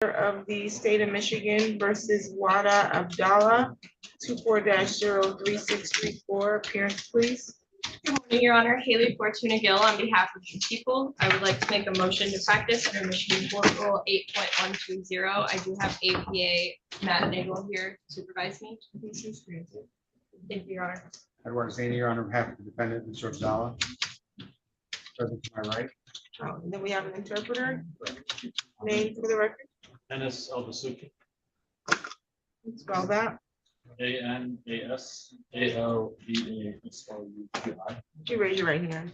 Of the state of Michigan versus Wada Abdallah, 24-03634. Appearance, please. Good morning, Your Honor. Haley Fortuna Gill on behalf of the people. I would like to make a motion to practice under Michigan Court Rule 8.120. I do have APA Matt Nagel here to supervise me. Thank you, Your Honor. Edward Zany, Your Honor, on behalf of the defendant, Mr. Abdallah. Present to my right. And then we have an interpreter. Name for the record. Enes Elbasuki. Spell that. ANASALBASOUQI. Would you raise your right hand?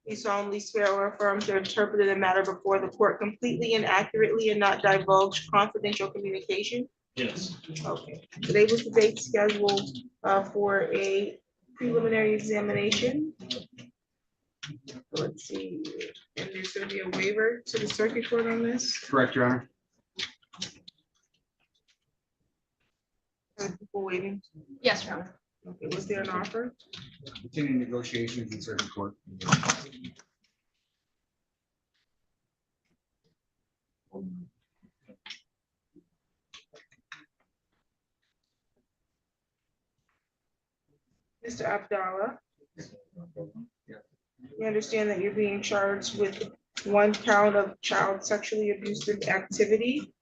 You solemnly swear or affirm to interpret the matter before the court completely and accurately and not divulge confidential communication? Yes. Okay. Today was the date scheduled for a preliminary examination. Let's see, and there's going to be a waiver to the circuit court on this. Correct, Your Honor. People waiting. Yes, Your Honor. Okay, was there an offer? Continuing negotiations in circuit court. Mr. Abdallah, you understand that you're being charged with one count of child sexually abusive activity,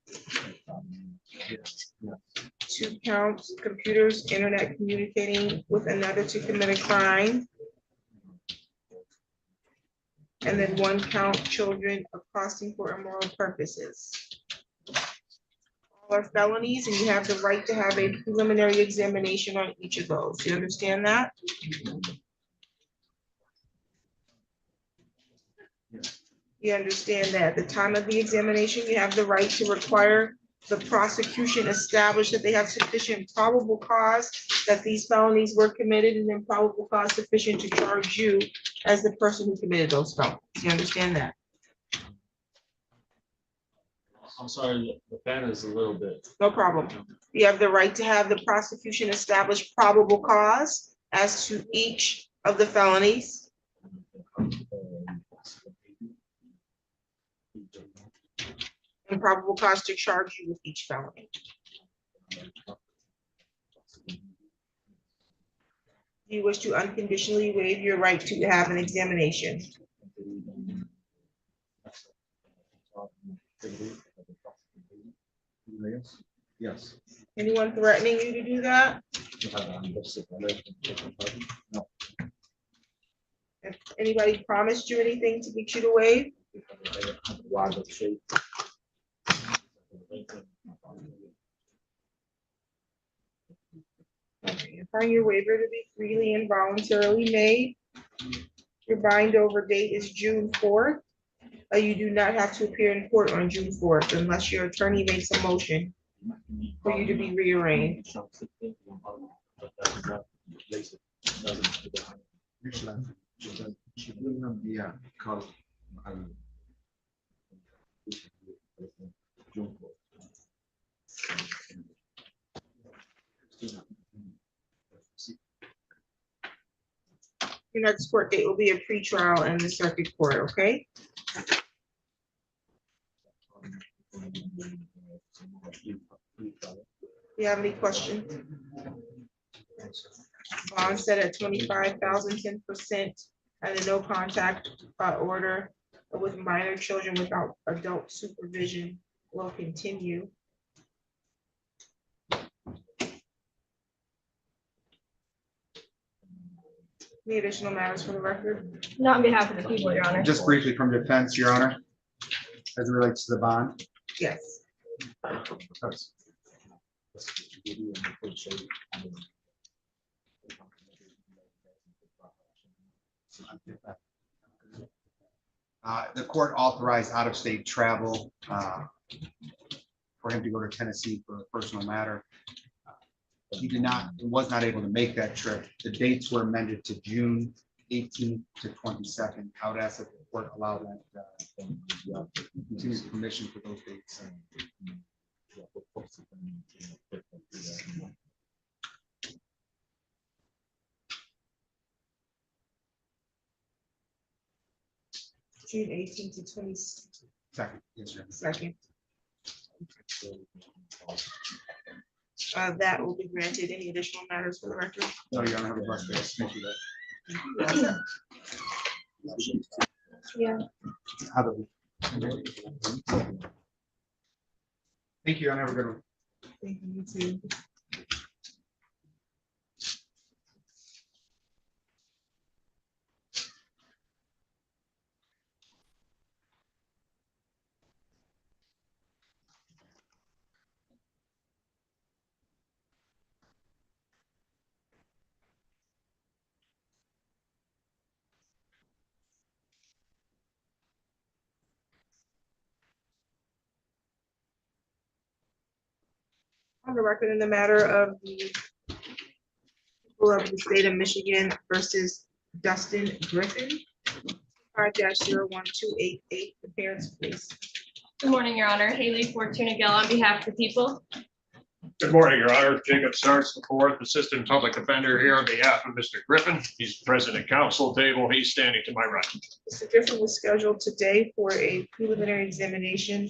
2 counts computers, internet communicating with another to commit a crime, and then 1 count children accosting for immoral purposes. All are felonies, and you have the right to have a preliminary examination on each of those. You understand that? You understand that at the time of the examination, you have the right to require the prosecution establish that they have sufficient probable cause that these felonies were committed, and then probable cause sufficient to charge you as the person who committed those felonies. You understand that? I'm sorry, the pen is a little bit. No problem. You have the right to have the prosecution establish probable cause as to each of the felonies. And probable cause to charge you with each felony. Do you wish to unconditionally waive your right to have an examination? Yes. Anyone threatening you to do that? If anybody promised you anything to get you to waive? Okay, you find your waiver to be freely and voluntarily made. Your bind over date is June 4th. You do not have to appear in court on June 4th unless your attorney makes a motion for you to be rearranged. Yeah. Your next court date will be a pretrial in the circuit court, okay? You have any questions? Bond set at 25,000, 10%, and a no contact order with minor children without adult supervision will continue. Any additional matters for the record? Not on behalf of the people, Your Honor. Just briefly from defense, Your Honor, as it relates to the bond. Yes. The court authorized out-of-state travel for him to go to Tennessee for a personal matter. He was not able to make that trip. The dates were amended to June 18th to 22nd. I would ask that the court allow that continued permission for those dates. June 18th to 22nd. Yes, sir. That will be granted. Any additional matters for the record? No, Your Honor, have a blessed day. Thank you. Yeah. Have a- Thank you, Your Honor. Have a good one. Thank you, you too. On the record in the matter of the people of the state of Michigan versus Dustin Griffin. 5-01288, the parents, please. Good morning, Your Honor. Haley Fortuna Gill on behalf of the people. Good morning, Your Honor. Jacob Starks, the fourth Assistant Public Defender here on behalf of Mr. Griffin. He's present at council table. He's standing to my right. Mr. Griffin was scheduled today for a preliminary examination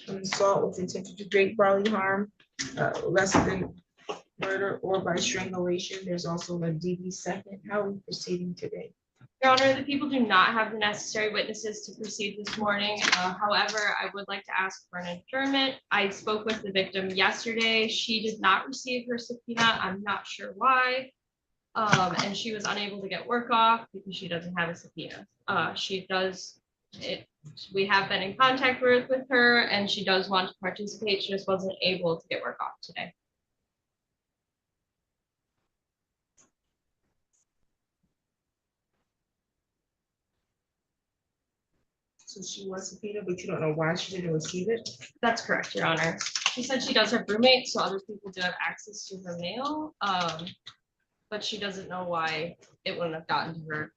on assault with intent to do great bodily harm, less than murder or by strangulation. There's also a DV second. How are we proceeding today? Your Honor, the people do not have the necessary witnesses to proceed this morning. However, I would like to ask for an adjournment. I spoke with the victim yesterday. She did not receive her subpoena. I'm not sure why. And she was unable to get work off because she doesn't have a subpoena. We have been in contact with her and she does want to participate. She just wasn't able to get work off today. So she was subpoenaed, but you don't know why she didn't receive it? That's correct, Your Honor. She said she does have roommates, so other people do have access to her mail. But she doesn't know why it wouldn't have gotten to her.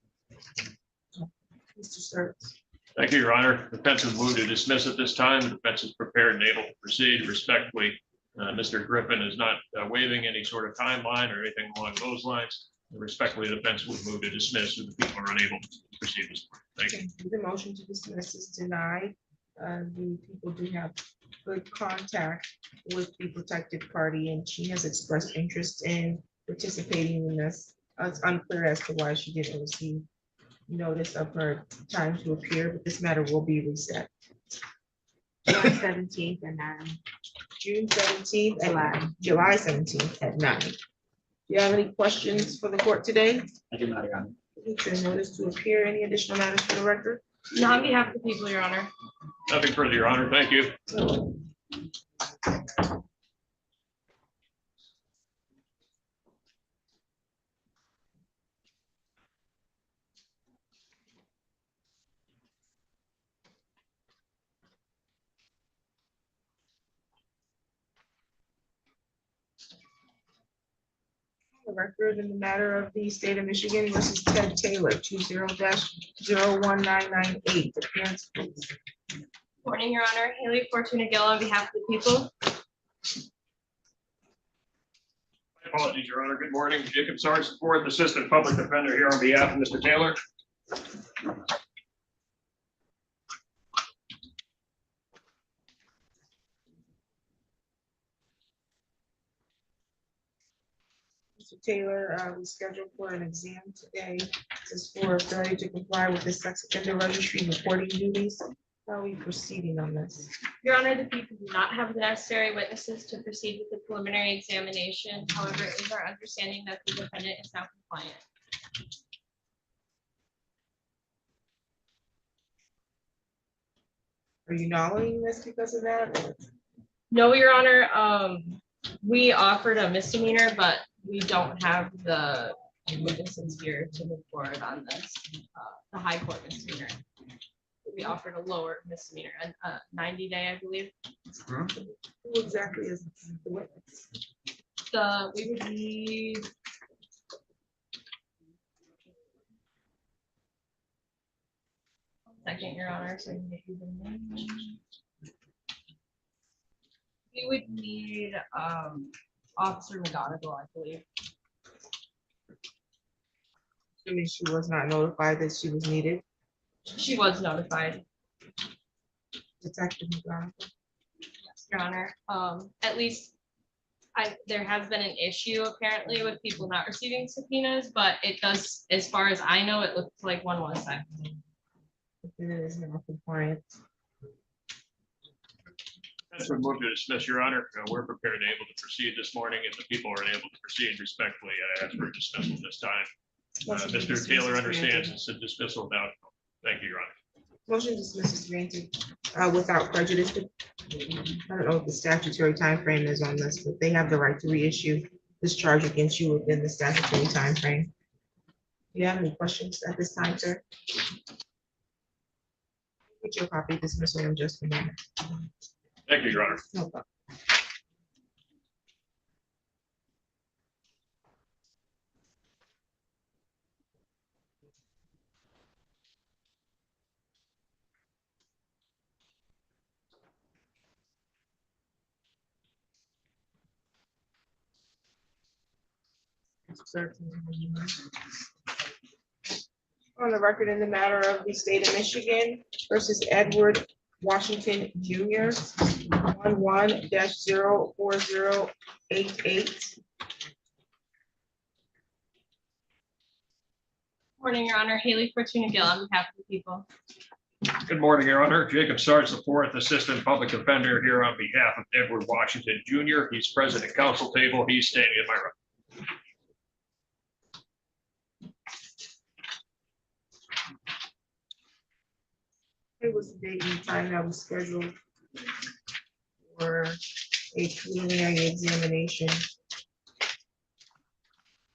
Mr. Sturts. Thank you, Your Honor. The defense is moved to dismiss at this time. The defense is prepared and able to proceed respectfully. Mr. Griffin is not waiving any sort of timeline or anything along those lines. Respectfully, the defense would move to dismiss if the people are unable to proceed this morning. Thank you. The motion to dismiss is denied. The people do have good contact with the protected party and she has expressed interest in participating in this. It's unclear as to why she didn't receive notice of her time to appear, but this matter will be reset. July 17th and 9. June 17th and July 17th at 9. Do you have any questions for the court today? I do not, Your Honor. Future notice to appear. Any additional matters for the record? Not on behalf of the people, Your Honor. Nothing further, Your Honor. Thank you. The record in the matter of the state of Michigan versus Ted Taylor, 20-01998. The parents, please. Morning, Your Honor. Haley Fortuna Gill on behalf of the people. My apologies, Your Honor. Good morning. Jacob Starks, the fourth Assistant Public Defender here on behalf of Mr. Taylor. Mr. Taylor, we scheduled for an exam today. This is for failure to comply with the sex offender registry reporting duties. How are we proceeding on this? Your Honor, the people do not have the necessary witnesses to proceed with the preliminary examination. However, it is our understanding that the defendant is now compliant. Are you nulling this because of that? No, Your Honor, we offered a misdemeanor, but we don't have the witnesses here to move forward on this, the high court misdemeanor. We offered a lower misdemeanor, a 90-day, I believe. Who exactly is the witness? We would need. Second, Your Honor, so I can get you the name. We would need Officer McGonigal, I believe. Assuming she was not notified that she was needed. She was notified. Detective McGonigal. Yes. Your Honor. At least there has been an issue apparently with people not receiving subpoenas, but it does, as far as I know, it looks like one was sent. Defendant is not compliant. That's been moved to dismiss, Your Honor. We're prepared and able to proceed this morning. If the people are unable to proceed respectfully, I ask for dismissal this time. Motion to Mr. dismiss Taylor is understands granted. it's a dismissal now. Thank you, Your Honor. Motion to dismiss is granted without prejudice. I don't know what the statutory timeframe is on this, but they have the right to reissue this charge against you within the statutory timeframe. Do you have any questions at this time, sir? Get your copy of dismissal in just a moment. Thank you, Your Honor. No problem. On the record in the matter of the state of Michigan versus Edward Washington Jr. 11-04088. Morning, Your Honor. Haley Fortuna Gill on behalf of the people. Good morning, Your Honor. Jacob Sarge, the fourth assistant public defender here on behalf of Edward Washington Jr. He's present at council table. He's standing at my right. It was the date and time that was scheduled for a preliminary examination.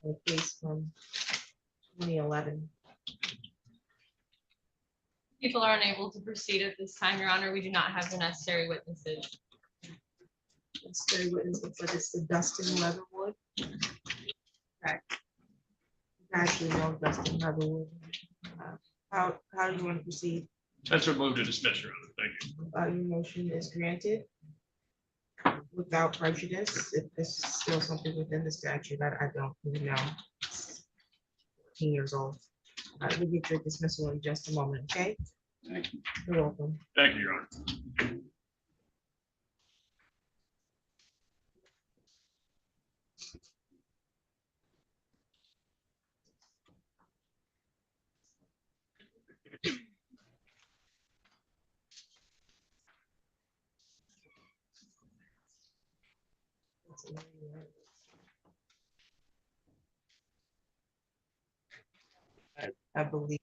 A case from 2011. People are unable to proceed at this time, Your Honor. We do not have the necessary witnesses. It's the witness looks like it's the Dustin Leatherwood. Correct. Actually, no, Dustin Leatherwood. How do you want to proceed? That's a move to dismiss, Your Honor. Thank you. Your motion is granted without prejudice. If this is still something within the statute, I don't even know. 14 years old. We'll get your dismissal in just a moment, okay? Thank you. You're welcome. Thank you, Your Honor. I believe.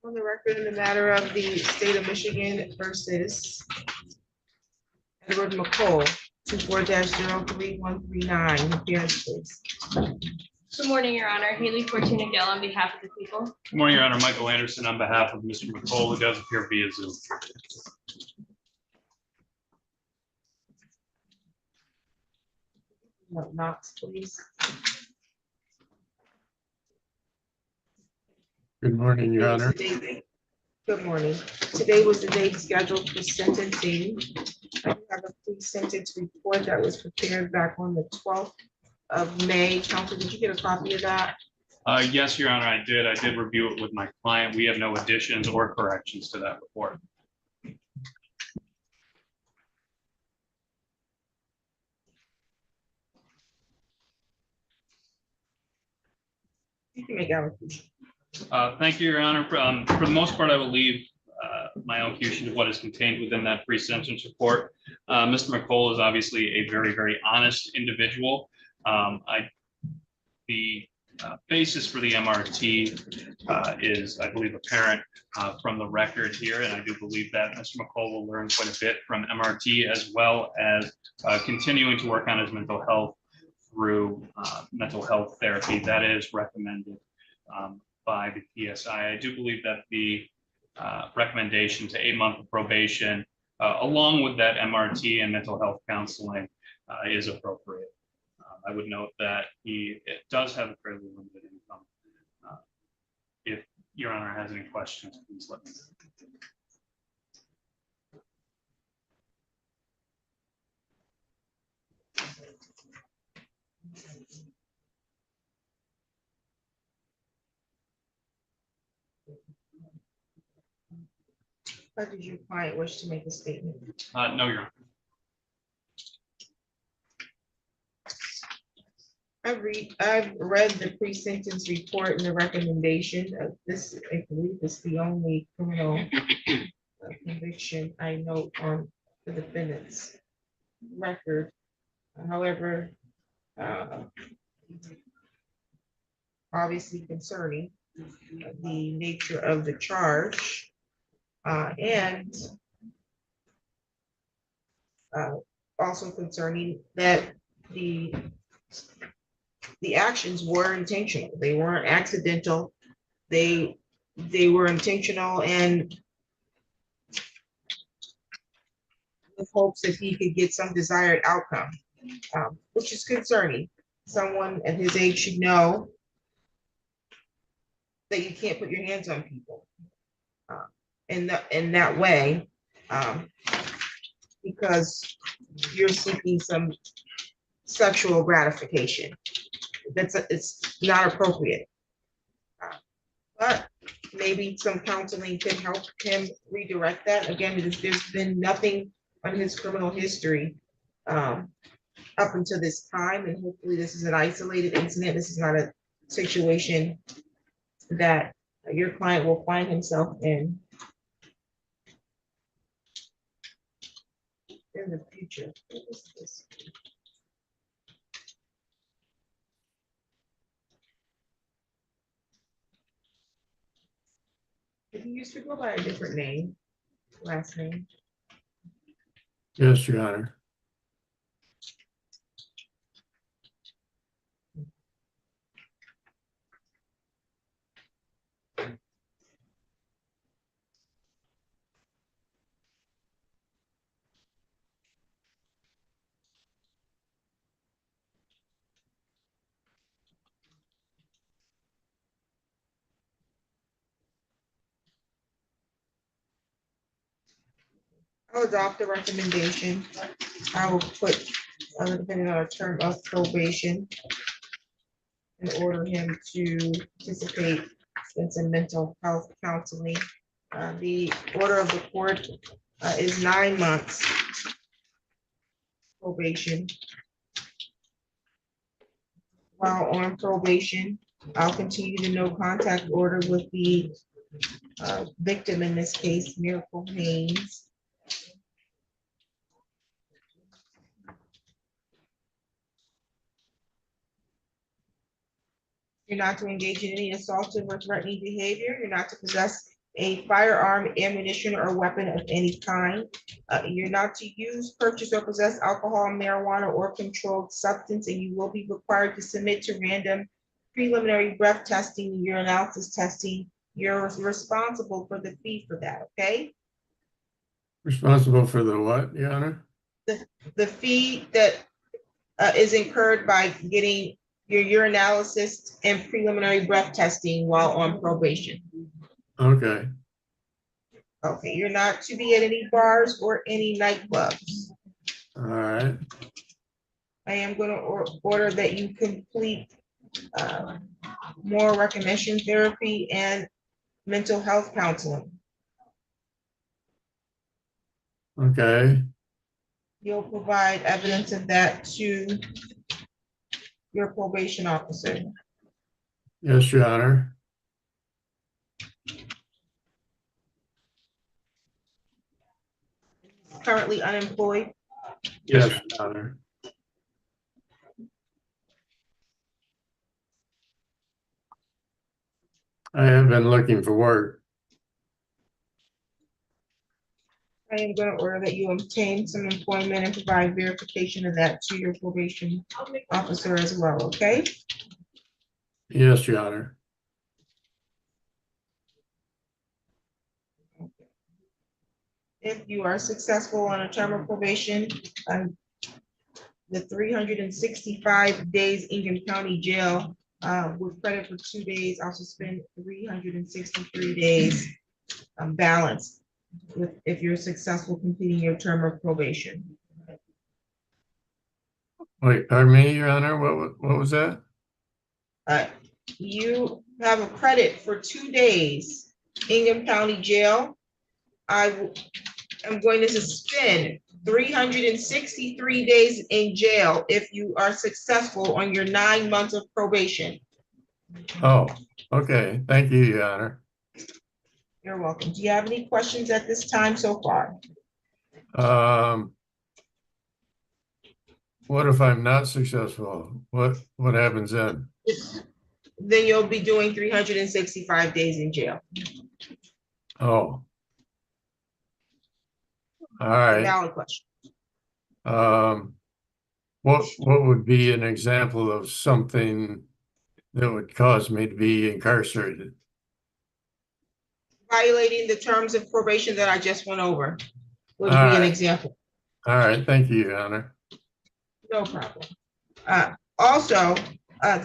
On the record in the matter of the state of Michigan versus Edward McCall, 24-03139, appearance please. Good morning, Your Honor. Haley Fortuna Gill on behalf of the people. Good morning, Your Honor. Michael Anderson on behalf of Mr. McCall, who does appear via Zoom. Knox, please. Good morning, Your Today was Honor. the date- Good morning. Today was the date scheduled for sentencing. I have a pre-sentence report that was prepared back on the 12th of May. Counsel, did you get a copy of that? Yes, Your Honor, I did. I did review it with my client. We have no additions or corrections to that report. You can make allocution. Thank you, Your Honor. For the most part, I will leave my allocution to what is contained within that pre-sentence report. Mr. McCall is obviously a very, very honest individual. The basis for the MRT is, I believe, apparent from the record here, and I do believe that Mr. McCall will learn quite a bit from MRT, as well as continuing to work on his mental health through mental health therapy that is recommended by the PSI. I do believe that the recommendation to 8 months of probation, along with that MRT and mental health counseling, is appropriate. I would note that he does have a fairly limited income. Your Honor has any questions, please let me know. Or did your client wish to make a statement? No, Your Honor. I've read the pre-sentence report and the recommendation of this, I believe is the only criminal conviction I note on the defendant's record. However, obviously concerning the nature of the charge, and also concerning that the actions were intentional. They weren't accidental. They were intentional, and with hopes that he could get some desired outcome, which is concerning. Someone at his age should know that you can't put your hands on people in that way, because you're seeking some sexual gratification. It's not appropriate. But maybe some counseling can help him redirect that. Again, there's been nothing on his criminal history up until this time, and hopefully this is an isolated incident. This is not a situation that your client will find himself in the future. What is this? He used to go by a different name, last name. Yes, Your Honor. I'll adopt the recommendation. I will put depending on a term of probation and order him to participate in some mental health counseling. The order of the court is 9 months probation. While on probation, I'll continue the no contact order with the victim, in this case, Miracle Haynes. You're not to engage in any assaultive or threatening behavior. You're not to possess a firearm, ammunition, or weapon of any kind. You're not to use, purchase, or possess alcohol, marijuana, or controlled substance, and you will be required to submit to random preliminary breath testing and urinalysis testing. You're responsible for the fee for that, okay? Responsible for the what, Your Honor? The fee that is incurred by getting your urinalysis and preliminary breath testing while on probation. Okay, Okay, you're not to be at any bars or any nightclubs. all right, I am going to order that you complete more recognition therapy and mental health counseling. okay, You'll provide evidence of that to your probation officer. yes, Your Honor. Currently unemployed. Yes, Your Honor. I have been looking for work. I am going to order that you obtain some employment and provide verification of that to your probation officer as well, okay? Yes, Your Honor. If you are successful on a term of probation, the 365 days Ingham County Jail with credit for 2 days, I'll suspend 363 days balance if you're successful completing your term of probation. Wait, pardon me, Your Honor, what was that? You have a credit for 2 days, Ingham County Jail. I am going to suspend 363 days in jail if you are successful on your 9 months of probation. Oh, okay, thank you, Your Honor. You're welcome. Do you have any questions at this time so far? What if I'm not successful? What happens then? Then you'll be doing 365 days in jail. Oh. All right. Valid question. What would be an example of something that would cause me to be incarcerated? Violating the terms of probation that I just went over would be All an right. example. All right, thank you, Your Honor. No problem. Also,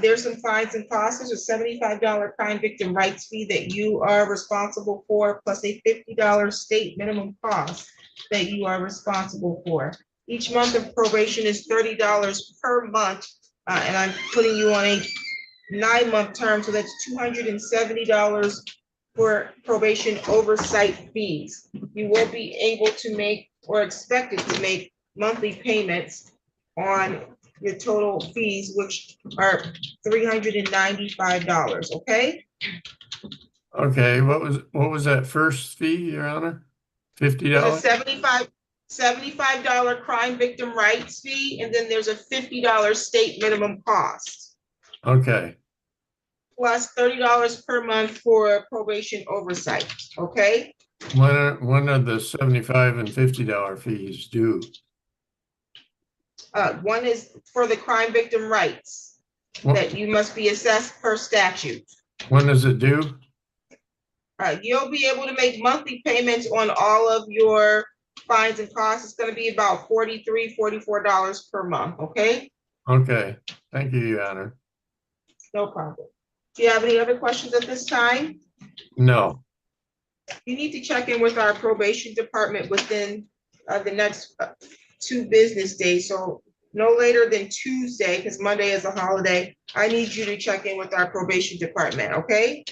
there's some fines and costs. There's a $75 crime victim rights fee that you are responsible for, plus a $50 state minimum cost that you are responsible for. Each month of probation is $30 per month, and I'm putting you on a 9-month term, so that's $270 for probation oversight fees. You will be able to make or expected to make monthly payments on your total fees, which are $395, okay? Okay, what was that first fee, Your Honor? There's a $50? $75 crime victim rights fee, and then there's a $50 state minimum cost, Okay, plus $30 per month for probation oversight, okay? when are the $75 and $50 fees due? One is for the crime victim rights that you must be assessed per statute. When is it due? You'll be able to make monthly payments on all of your fines and costs. It's gonna be about $43, $44 per month, okay? Okay, thank you, Your Honor. No problem. Do you have any other questions at this time? No, You need to check in with our probation department within the next 2 business days. So no later than Tuesday, because Monday is a holiday. I need you to check in with our probation department, okay?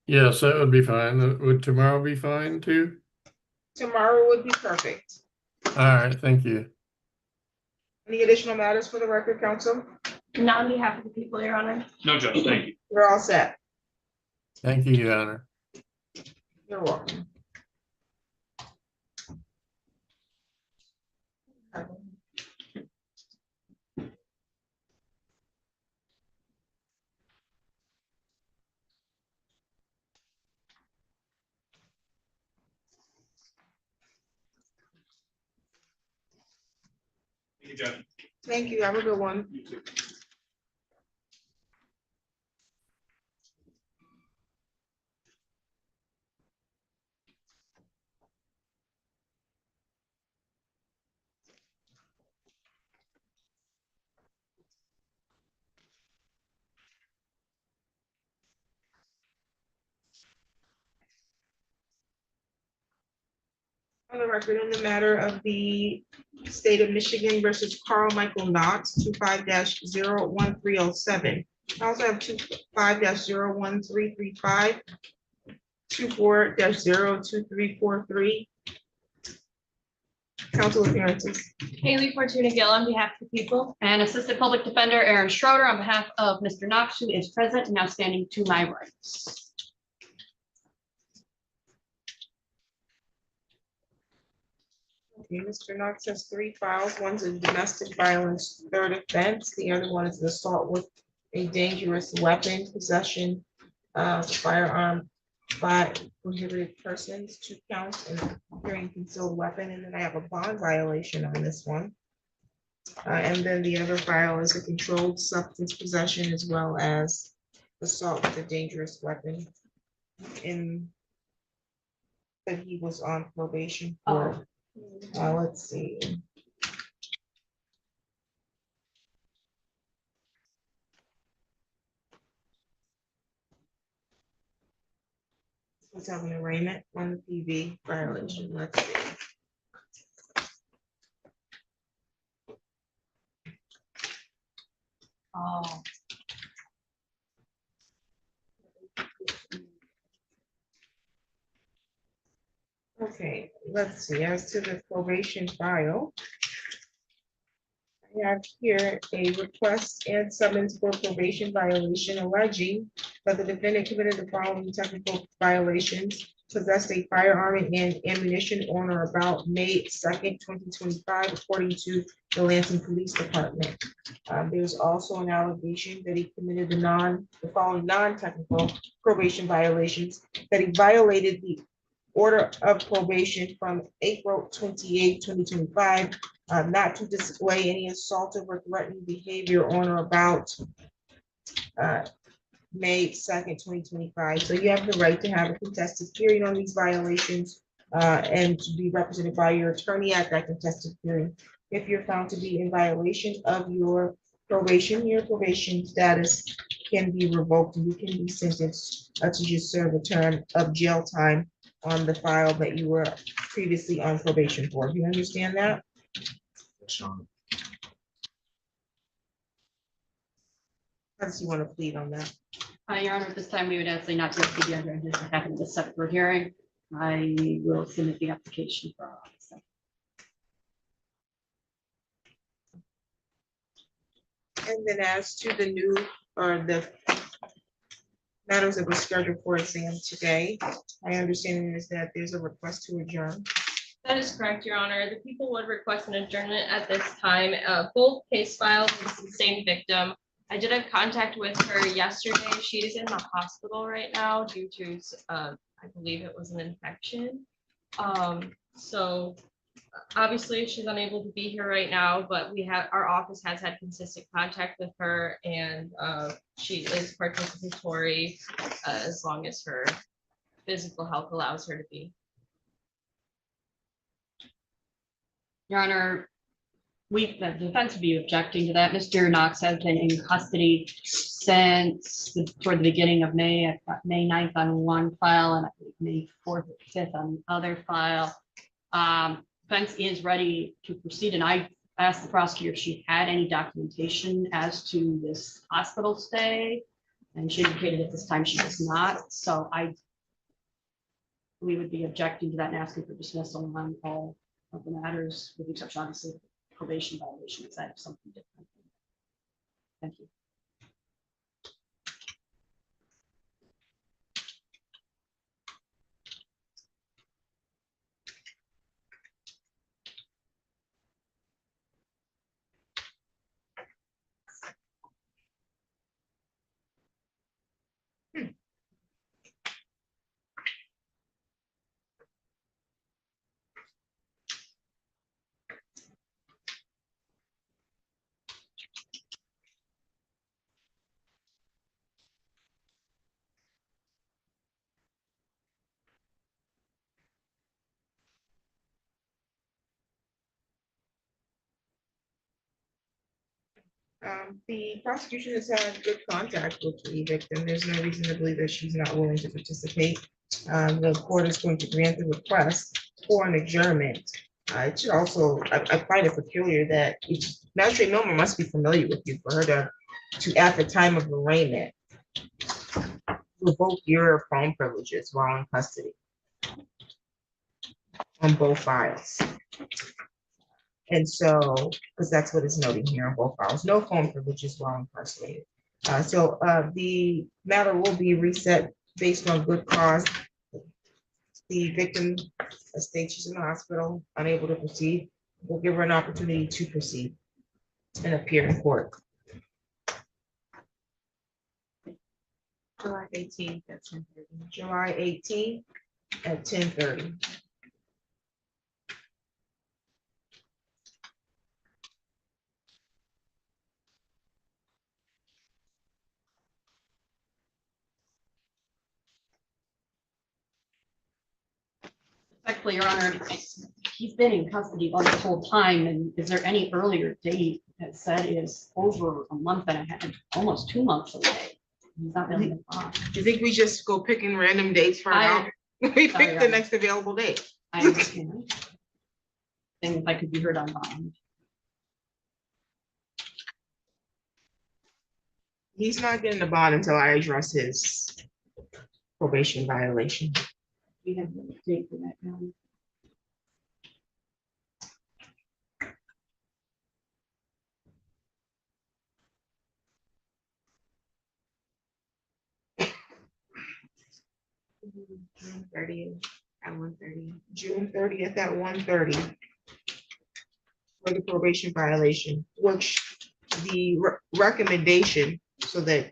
yes, that would be fine. Would tomorrow be fine too? Tomorrow would be perfect. All right, thank you. Any additional matters for the record, counsel? Not on behalf of the people, Your Honor. No, Judge, thank you. We're all set. Thank you, Your Honor. You're welcome. Thank you, Judge. Thank you. Have a good one. You too. On the record, in the matter of the state of Michigan versus Carl Michael Knox, 25-01307. I also have 25-01335, 24-02343. Council appearances. Haley Fortuna Gill on behalf of the people. And Assistant Public Defender Aaron Schroeder on behalf of Mr. Knox, who is present and now standing to my rights. Okay, Mr. Knox has 3 files. One's a domestic violence third offense. The other one is an assault with a dangerous weapon, possession of firearm by prohibited persons, 2 counts, and carrying concealed weapon. And then I have a bond violation on this one. And then the other file is a controlled substance possession as well as assault with a dangerous weapon. That he was on probation for. Let's see. Let's have an arraignment on the PV violation. Let's see. Oh. Okay, let's see, as to the probation file. I have here a request and summons for probation violation alleging that the defendant committed the following technical violations: possessed a firearm and ammunition on or about May 2nd, 2025, according to the Lansing Police Department. There's also an allegation that he committed the following non-technical probation violations: that he violated the order of probation from April 28, 2025, not to display any assaultive or threatening behavior on or about May 2nd, 2025. So you have the right to have a contested hearing on these violations and to be represented by your attorney at that contested hearing. If you're found to be in violation of your probation status can be revoked and you can be sentenced to just serve a term of jail time on the file that you were previously on probation for. Do you understand that? How does you want to plead on that? Your Honor, at this time, we would ask not to proceed under this having the separate hearing. I will submit the application for our office. And then as to the new or the matters that were scheduled for exam today, my understanding is that there's a request to adjourn. That is correct, Your Honor. The people would request an adjournment at this time. Both case files, it's the same victim. I did have contact with her yesterday. She is in the hospital right now due to, I believe it was an infection. So obviously she's unable to be here right now, but our office has had consistent contact with her, and she is participatory as long as her physical health allows her to be. Your Honor, the defense would be objecting to that. Mr. Knox has been in custody since toward the beginning of May, May 9th on one file and I believe May 4th or 5th on the other file. Defense is ready to proceed, and I asked the prosecutor if she had any documentation as to this hospital stay, and she indicated at this time she does not. So we would be objecting to that and asking for dismissal on all of the matters, with the exception obviously of probation violation, is that something different? Thank you. The prosecution has had good contact with the victim. There's no reason to believe that she's not willing to participate. The court is going to grant the request for an adjournment. It should also, I find it peculiar that Magistrate Milner must be familiar with you for her to at the time of arraignment, revoke your phone privileges while in custody on both files. And so, because that's what it's noting here on both files, no phone privileges while incarcerated. So the matter will be reset based on good cause. The victim states she's in the hospital, unable to proceed. We'll give her an opportunity to proceed and appear in court. July 18th at 10:30. July 18th at 10:30. Respectfully, Your Honor, he's been in custody all this whole time, and is there any earlier date that said is over a month and a half, almost 2 months away? He's not really involved. Do you think we just go picking random dates for now? We Sorry, pick the Your next available date. I understand. And if I could be heard on bond. He's not getting the bond until I address his probation violation. We have a date for that now. June 30th at 1:30. June 30th at 1:30 for the probation violation, which the recommendation, so that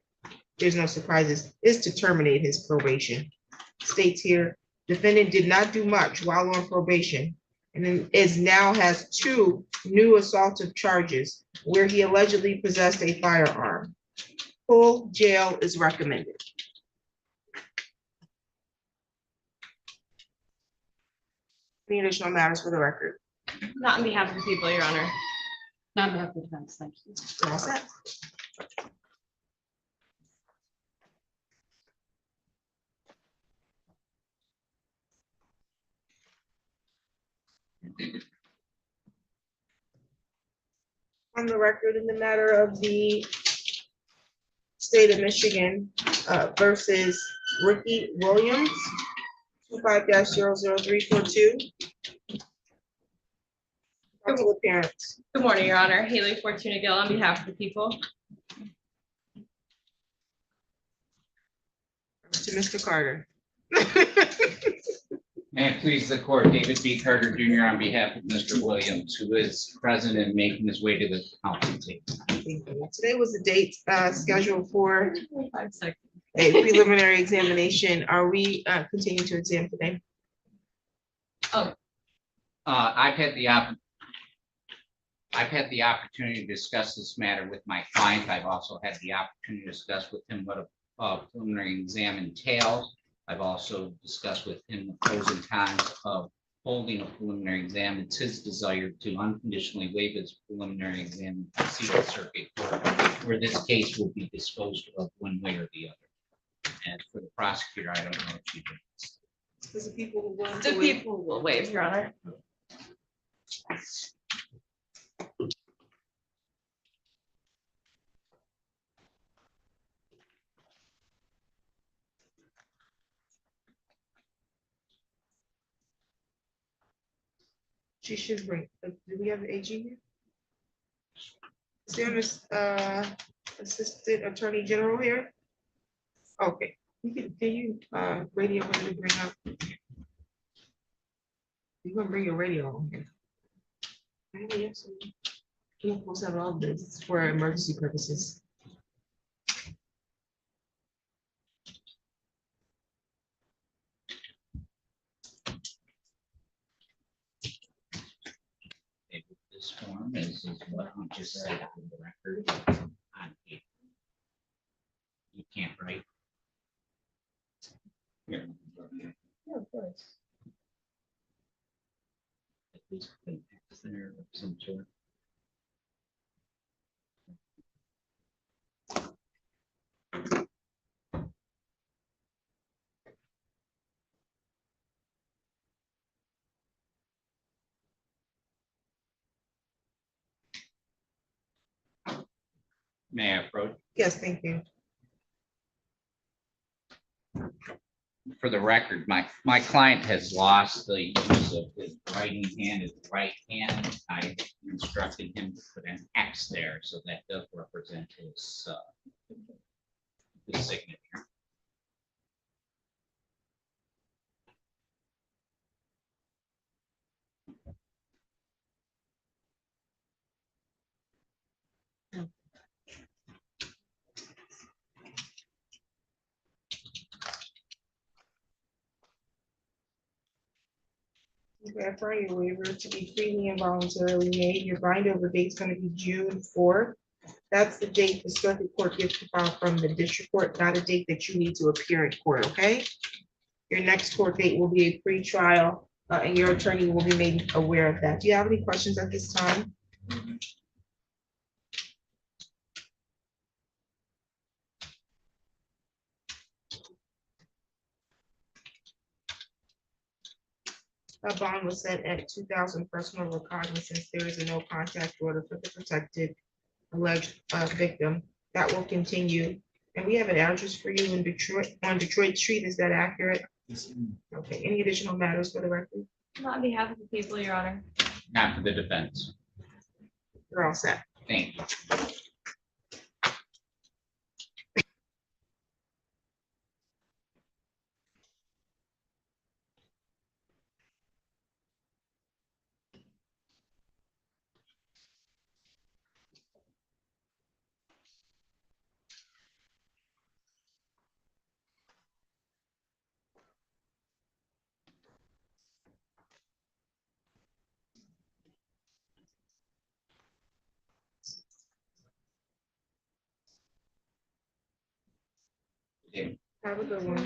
there's no surprises, is to terminate his probation. States here, defendant did not do much while on probation, and then is now has 2 new assaultive charges where he allegedly possessed a firearm. Full jail is recommended. Any additional matters for the record? Not on behalf of the people, Your Honor. Not behalf of the defense, thank you. You're all set. On the record, in the matter of the state of Michigan versus Ricky Williams, 25-00342. Council appearance. Good morning, Your Honor. Haley Fortuna Gill on behalf of the people. To Mr. Carter. May it please the court, David B. Carter Jr. on behalf of Mr. Williams, who is present and making his way to the council table. Thank you. Today was the date scheduled for 5 seconds. a preliminary examination. Are we continuing to examine today? I've had the opportunity to discuss this matter with my client. I've also had the opportunity to discuss with him what a preliminary exam entails. I've also discussed with him the pros and cons of holding a preliminary exam. It's his desire to unconditionally waive his preliminary exam in the proceeding circuit court, where this case will be disposed of one way or the other. And for the prosecutor, I don't know if she does. Because the people who want The to waive. people will waive, Your Honor. She should bring, do we have the AG here? Is there an assistant attorney general here? Okay, can you radio her to bring up? You're gonna bring your radio on here. Yes. We'll post out all this for emergency purposes. This form is what we just said on the record. On paper. You can't write. Here. Yeah, of course. At least put an X there of some sort. May I approach? Yes, thank you. For the record, my client has lost the use of his writing hand, his right hand. I instructed him to put an X there, so that does represent his signature. Okay, I find your waiver to be freely and voluntarily made. Your bind over date is gonna be June 4th. That's the date the circuit court gets to file from the district court, not a date that you need to appear in court, okay? Your next court date will be a pre-trial, and your attorney will be made aware of that. Do you have any questions at this time? A bond was set at 2,000 personal recognizance. There is a no contact order for the protected alleged victim. That will continue. And we have an address for you in Detroit, on Detroit Street. Is that accurate? Okay, any additional matters for the record? On behalf of the people, Your Honor. Not for the defense. You're all set. Thank you. Have a good one.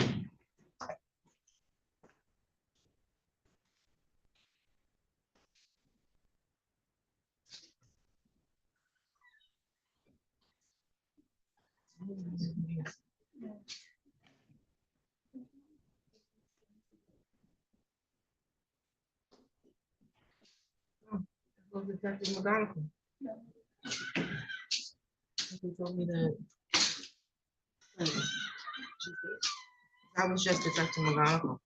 Well, Detective McGonigal. He told me that. That was just Detective McGonigal.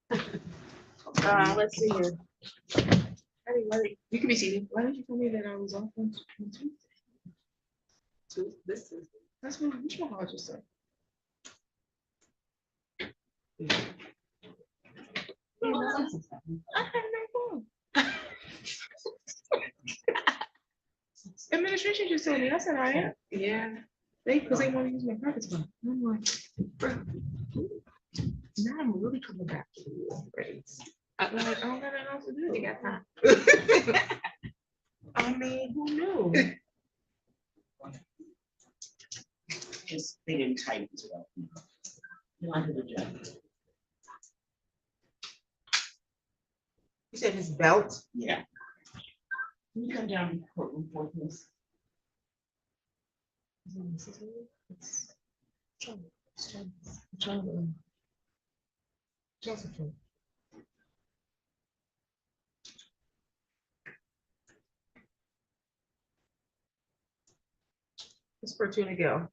Let's see here. You can be seated. Why did you tell me that I was off on Tuesday? This is, that's what, which one I just said? I had no phone. Administration just told me, I said I am. Yeah. Because they want to use my practice phone. I'm like, bruh. Now I'm really coming back to the grades. I'm like, I don't got nothing else to do. You got time. I mean, who knew? Just they didn't type as well. Under the job. You said his belt? Yeah. Can you come down to the courtroom for this? It's Fortuna Gill.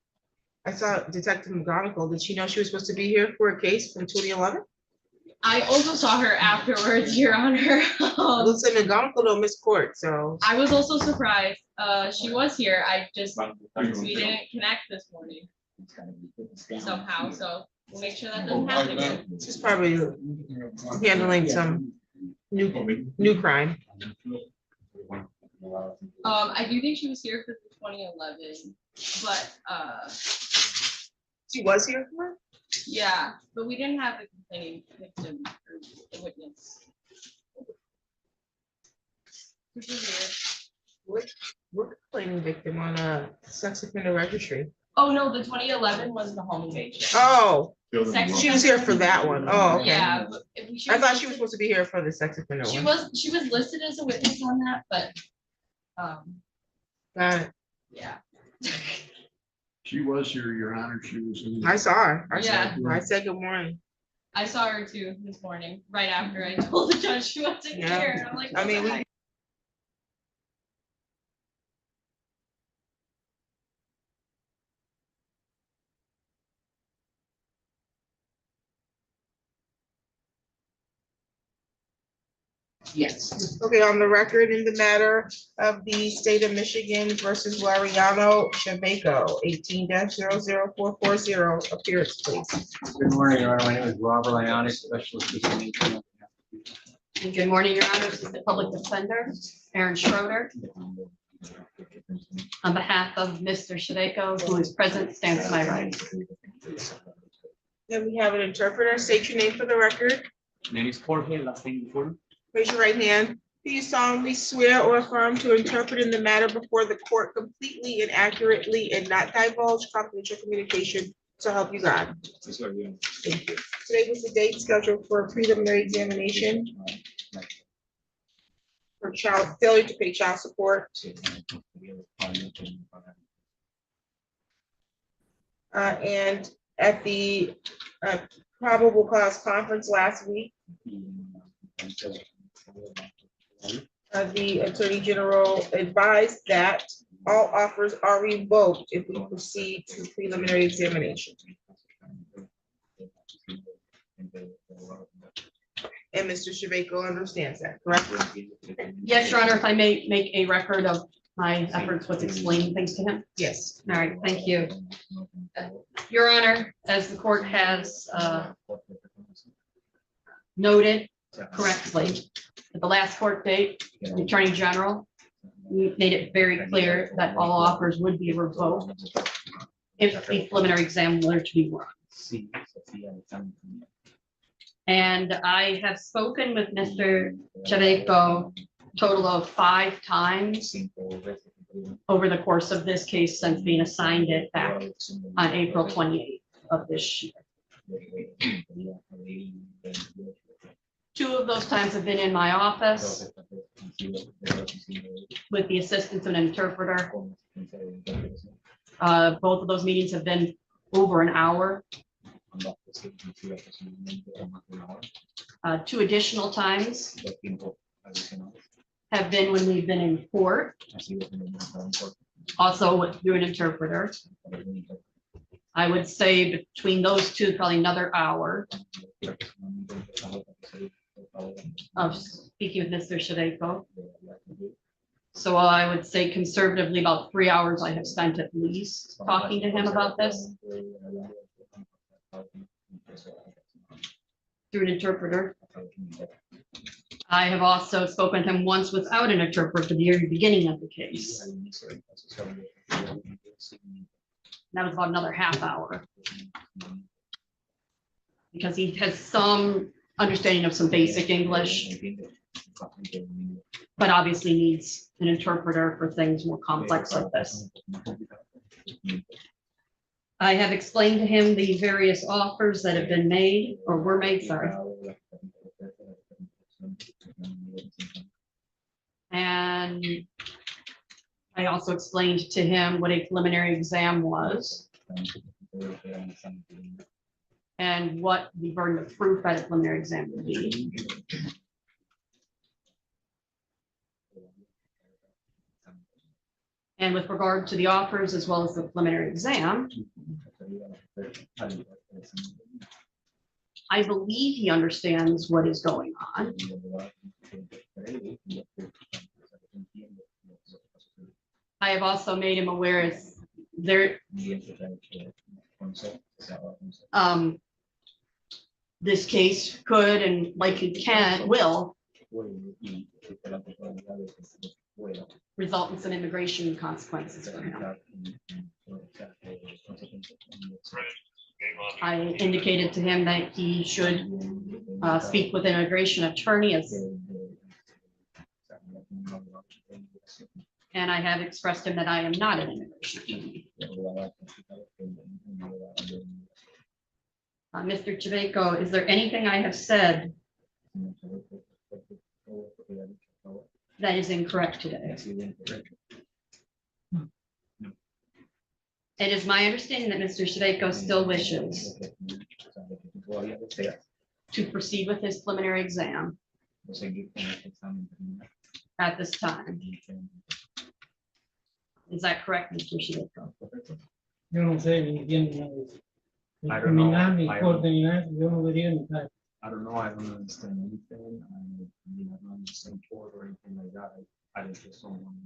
I saw Detective McGonigal. Did she know she was supposed to be here for a case from 2011? I also saw her afterwards, Your Honor. Listen, McGonigal don't miss court, so. I was also surprised. She was here. we didn't connect this morning somehow, so we'll make sure that doesn't happen again. She's probably handling some new crime. I do think she was here for the 2011, but She was here for it? yeah, but we didn't have the complaining victim or the witness. This is weird. We're complaining victim on a sex offender registry. Oh, no, the 2011 was the home invasion. Oh, Sex she was here for that one. Oh, okay. Yeah. But I thought she was supposed to be here for the sex offender She one. was listed as a witness on that, but, Got it. yeah. She was here, Your Honor. She was in. I saw her. Yeah. I said good morning. I saw her too this morning, right after I told the judge she wasn't Yeah. here. And I'm like, I mean, what the heck? Yes. Okay, on the record in the matter of the state of Michigan versus Lariano Shabaco, 18-00440, appearance, please. Good morning, Your Honor. My name is Robert Ionic, Special Assistant Attorney. Good morning, Your Honor. Assistant Public Defender, Aaron Schroeder. On behalf of Mr. Shabako, who is present, stands to my right. Then we have an interpreter. State your name for the record. Name is Jorge, last name before. Raise your right hand. Do you solemnly swear or affirm to interpret in the matter before the court completely and accurately and not divulge confidential communication, so help you God? Thank you. Today was the date scheduled for a preliminary examination for failure to pay child support. And at the probable cause conference last week, the Attorney General advised that all offers are revoked if we proceed to preliminary examination. And Mr. Shabako understands that, correct? Yes, Your Honor, if I may make a record of my efforts with explaining things to him. Yes. All right, thank you. Your Honor, as the court has noted correctly, at the last court date, the Attorney General made it very clear that all offers would be revoked if the preliminary exam were to be run. And I have spoken with Mr. Chaveko total of 5 times over the course of this case since being assigned it back on April 28th of this year. 2 of those times have been in my office with the assistance of an interpreter. Both of those meetings have been over an hour. 2 additional times have been when we've been in court, also through an interpreter. I would say between those 2, probably another hour. of speaking with Mr. Shadeko. So I would say conservatively about 3 hours I have spent at least talking to him about this through an interpreter. I have also spoken with him once without an interpreter at the very beginning of the case. That was about another half hour. Because he has some understanding of some basic English, but obviously needs an interpreter for things more complex like this. I have explained to him the various offers that have been made or were made, sorry. And I also explained to him what a preliminary exam was and what the burden of proof at a preliminary exam would be. And with regard to the offers as well as the preliminary exam, I believe he understands what is going on. I have also made him aware it's there. This case could and likely will result in some immigration consequences for him. I indicated to him that he should speak with an immigration attorney and I have expressed him that I am not an immigration attorney. Mr. Chiveko, is there anything I have said that is incorrect today? It is my understanding that Mr. Chiveko still wishes to proceed with his preliminary exam at this time. Is that correct, Mr. Chiveko? Yo no sé, ni entiendo nada de eso. Ni I don't know. criminal, ni I corte, don't- ni nada, yo no vería ni nada. I don't know, I don't understand anything, I don't understand court or anything like that, I just don't want.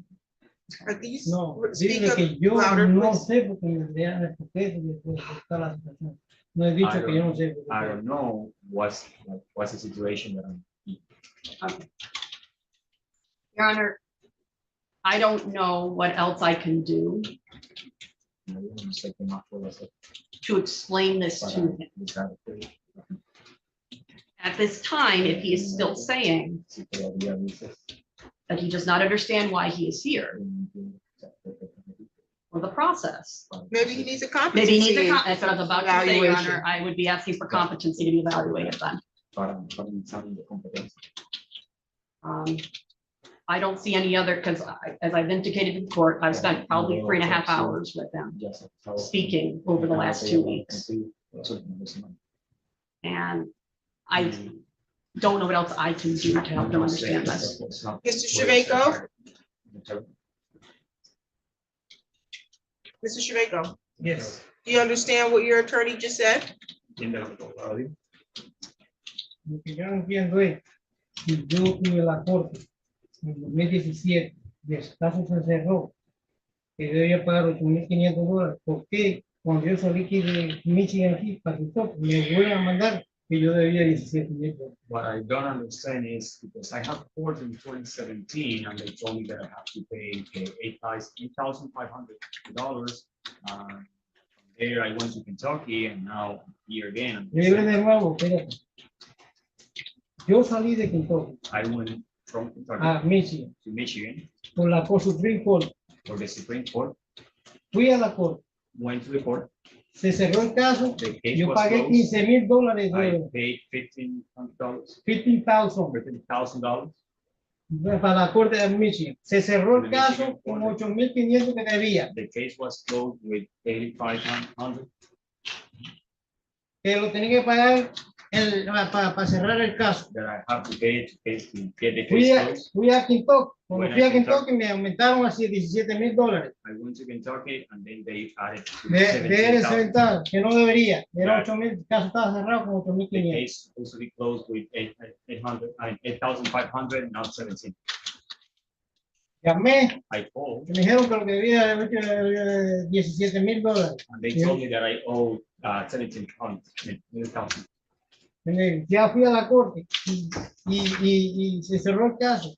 Are these, No, speak dice up que yo louder, no please. sé porque me vean el respeto de está la situación. No he dicho que yo no sé. I don't know what's the situation that I'm. Your Honor, I don't know what else I can do to explain this to him. At this time, if he is still saying that he does not understand why he is here or the process, Maybe he needs a maybe he needs competency. that's what I was about to say, Your evaluation. Honor. I would be asking for competency to be evaluated then. I don't see any other, because as I've indicated in court, I've spent probably 3.5 hours with them speaking over the last 2 weeks. And I don't know what else I can do to help them understand this. Mr. Chiveko? Mr. Chiveko, Yes. do you understand what your attorney just said? Lo que yo no entiendo es, si yo fui a la corte en 2017 y el caso se cerró, que yo debía pagar $8,500, ¿por qué cuando yo salí aquí de Michigan aquí para Kentucky me vuelven a mandar que yo debía $17,000? What I don't understand is because I have court in 2017 and they told me that I have to pay $8,500. From there I went to Kentucky and now here again. Libre de nuevo, espérate. Yo salí de Kentucky I went from Kentucky a Michigan to Michigan por la Supreme Court. for the Supreme Court, Fui a la corte, went to the court. se cerró el caso, The case yo was pagué closed. $15,000 I paid $1,500, $15,000 $15,000. para la corte de Michigan. Se cerró el caso con $8,500 que debía, The case was closed with $8,500 que lo tenía que pagar para cerrar el caso. that I have to pay to get the case closed. Fui a Kentucky, cuando When fui a I Kentucky- Kentucky me aumentaron así $17,000 I went to Kentucky and then they added to de ese 17,000. ventana, que no debería, era Right. 8,000, el caso estaba cerrado con The 8,500. case supposed to be closed with 8,500, not 17. Llamé, I called, me dijeron que lo que debía era $17,000. and they told me that I owe 17,000. Ya fui a la corte y se cerró el caso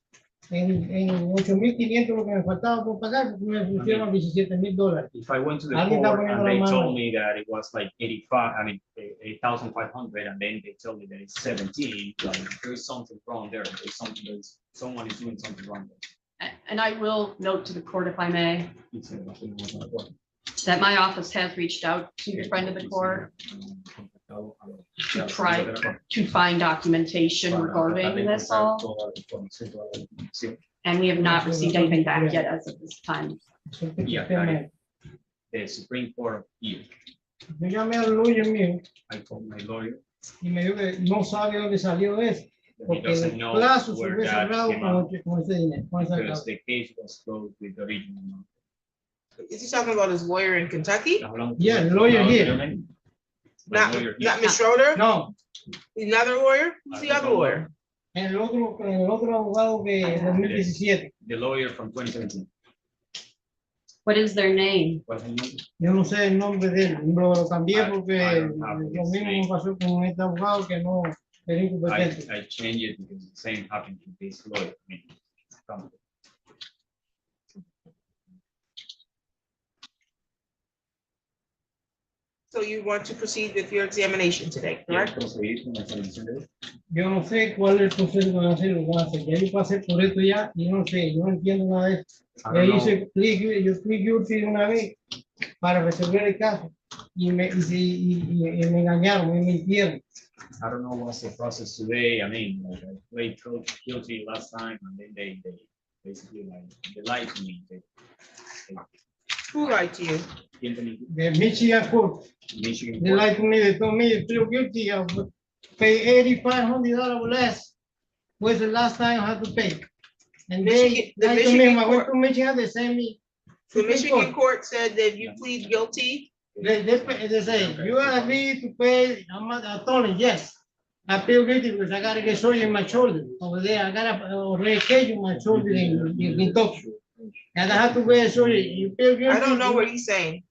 en 8,500 lo que me faltaba por pagar, porque me pusieron $17,000. If I went to the Alguien está court poniendo and la they mano. told me that it was like 8,500, and then they told me that it's 17, like there is something wrong there. There's something, someone is doing something wrong there. And I will note to the court, if I may, It's, that my office has reached out to the friend of the court to try to find documentation regarding this all, and we have not received anything back yet as of this time. Yeah, the Supreme Court here. Yo llamé al lawyer mío I told my lawyer, y me dijo que no sabe dónde salió eso, that he porque doesn't el know plazo se where hubiese that cerrado came out, con ese dinero, con esa because causa. the case was closed with the original amount. Is he talking about his lawyer in Kentucky? Yeah, the lawyer here. Not, Lawyer here. not Ms. Schroeder? No, Another lawyer? Who's the other lawyer? el otro abogado que en 2017. The lawyer from 2017. What is their name? What's his name? Yo no sé el nombre de él, lo cambié I porque don't have lo his mismo me name. pasó con este abogado que no era incompetente. I changed it because the same happened to this lawyer. I mean, So you want to proceed with your examination today, correct? Yo no sé cuál es el proceso que van a hacer, lo que van a hacer. Ya yo pasé por esto ya y no sé, yo no entiendo nada de esto. I Yo don't hice yo fui guilty una vez para resolver el caso y me engañaron, me mintieron. I don't know what's the process today. I mean, like I played guilty last time, and then they basically like they lied to me. Who lied to you? The Michigan court, Michigan they court. lied to me, they told me feel guilty of pay $8,500 less. Was the last time I had to pay. And they The lied to me, Michigan when I went court- to Michigan, they sent me. The Michigan court said that if you plead guilty, They say, you agree to pay, I told them, yes. I feel guilty because I gotta get surgery in my shoulder. Over there, I gotta reschedule my shoulder in Kentucky. And I have to wear surgery. You feel guilty? I don't know what he's saying.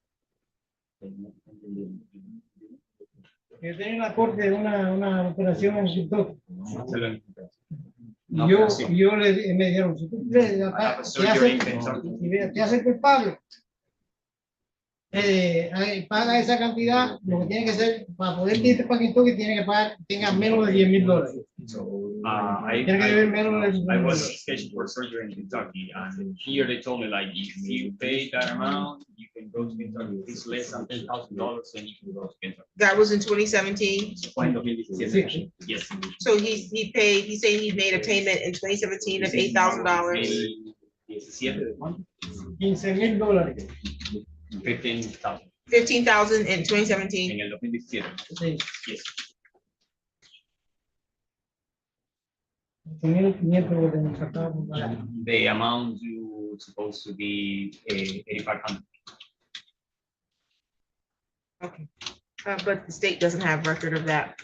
Yo tenía una corte de una operación en Kentucky. No, Yo, operación. me dijeron, si tú crees, I have a surgery in Kentucky. te haces culpable, paga esa cantidad, lo que tiene que ser, para poder irte para Kentucky, tiene que pagar, tenga menos de $10,000. I Tiene que deber menos de I was $10,000. scheduled for surgery in Kentucky, and here they told me like, if you pay that amount, you can go to Kentucky. If it's less than $10,000, then you can go to Kentucky. That was in 2017. Fue en 2017. Yes. So he's saying he made a payment in 2017 of $8,000. 17 de cuánto? $15,000. 15,000 $15,000 in 2017. en el 2017. Sí. Yes. 8,500 lo que me faltaba por pagar. The amount due supposed to be 8,500. Okay. But the state doesn't have record of that.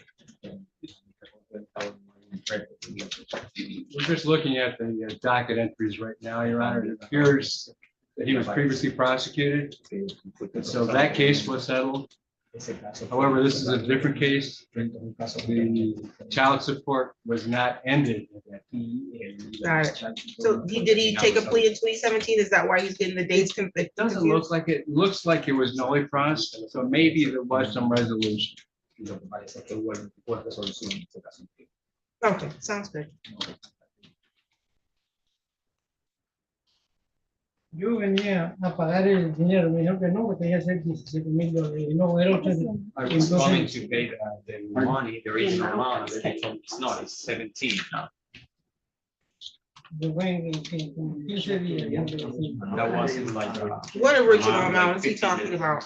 We're just looking at the docket entries right now, Your Honor. It appears that he was previously prosecuted. So that case was settled. However, this is a different case. The child support was not ended. Got it. So did he take a plea in 2017? Is that why he's getting the dates It doesn't look confused? like it. Looks like it was nully processed, so maybe there was some resolution. Okay, sounds good. Yo venía a pagar el dinero, me dijeron que no, que tenía que ser $17,000. No, era 80. I was coming to pay the money, the original amount, and they told me it's not, it's 17 now. Yo vengo en 15 días. ya me decían. And that wasn't like. What original amount is he talking about?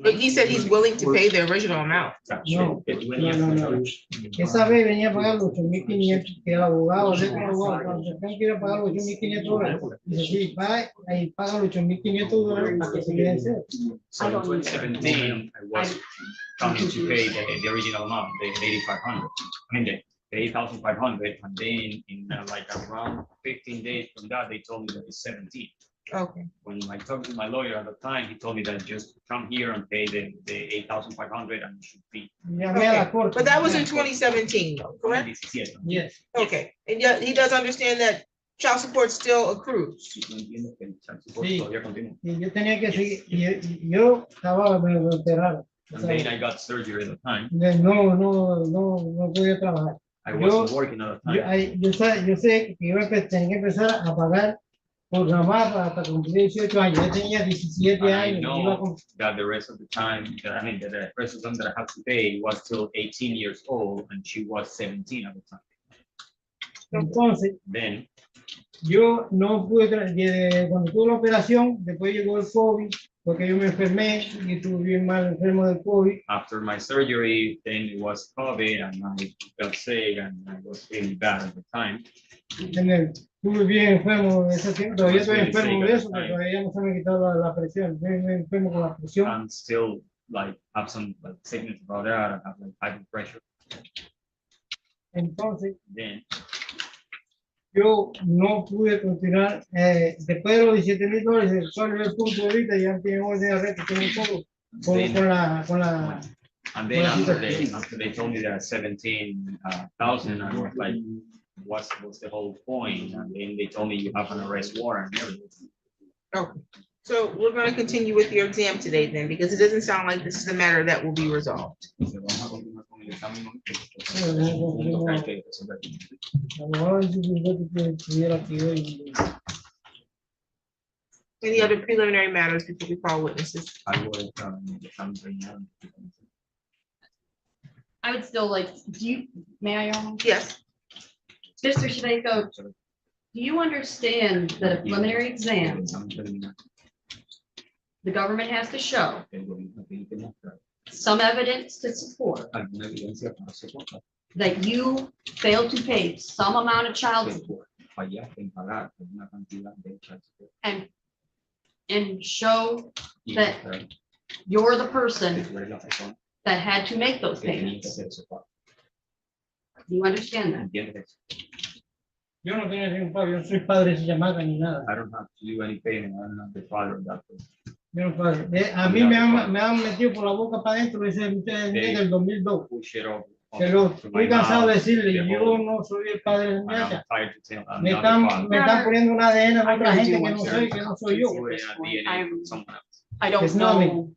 But he said he's willing to pay the original amount. No. Esa vez venía a pagar los 8,500 que el abogado, el abogado, cuando se quiere pagar los $8,500, dice, sí, paga los $8,500 para que se queden cero. So in 2017, I was coming to pay the original amount, the 8,500. I mean, the 8,500, and then in like around 15 days from that, they told me that it's 17. Okay, When I talked to my lawyer at the time, he told me that just come here and pay the 8,500 and it should be. Llamé a la corte. but that was in 2017, though, correct? Yes. Okay, and yet he does understand that child support still accrues. Sí. Y yo tenía que seguir, y yo estaba, me operaron. O And sea, then I got surgery at the time. no podía trabajar. I wasn't working at the time. Yo sé que tenía que empezar a pagar programar hasta cumplir 18 años. Yo tenía 17 And I años. Iba know con, that the rest of the time, the rest of them that I have to pay was till 18 years old and she was 17 at the time. entonces, Then yo no pude, cuando tuve la operación, después llegó el COVID, porque yo me enfermé y estuve bien mal enfermo del COVID. after my surgery, then it was COVID and I got sick and I was really bad at the time. Estuve bien enfermo de ese tiempo, todavía estoy Really enfermo sick de at eso, the porque time. todavía no se me ha quitado la presión. Estoy enfermo con la presión. I'm still like have some like sickness about that. I have like high blood pressure. Entonces, Then yo no pude continuar, después de los $17,000, ¿cuál es el punto ahorita? Ya tienen orden de arresto, tienen todo, con la, and then after they told me that 17,000, I was like, what's the whole point? And then they told me you have an arrest warrant and everything. Okay, so we're gonna continue with your exam today then, because it doesn't sound like this is a matter that will be resolved. Any other preliminary matters before we call witnesses? I would still like, may I? Yes, Mr. Shabako, do you understand that a preliminary exam, the government has to show some evidence to support that you failed to pay some amount of child support and show that you're the person that had to make those payments? Do you understand that? yo no tenía ningún padre, yo no soy padre de esa chamaca ni nada. I don't have to do any payment. I don't have the father of that person. Yo no padre. A mí me han metido por la boca para adentro ese del 2002. Push it over. Pero to my estoy cansado de mouth, decirle, the yo whole- no soy el padre de la and I'm muchacha. tired to tell Me another están father. poniendo un ADN a I otra really gente do que want no to soy, que no soy yo. Put it at DNA from someone else. I don't It's not me. know.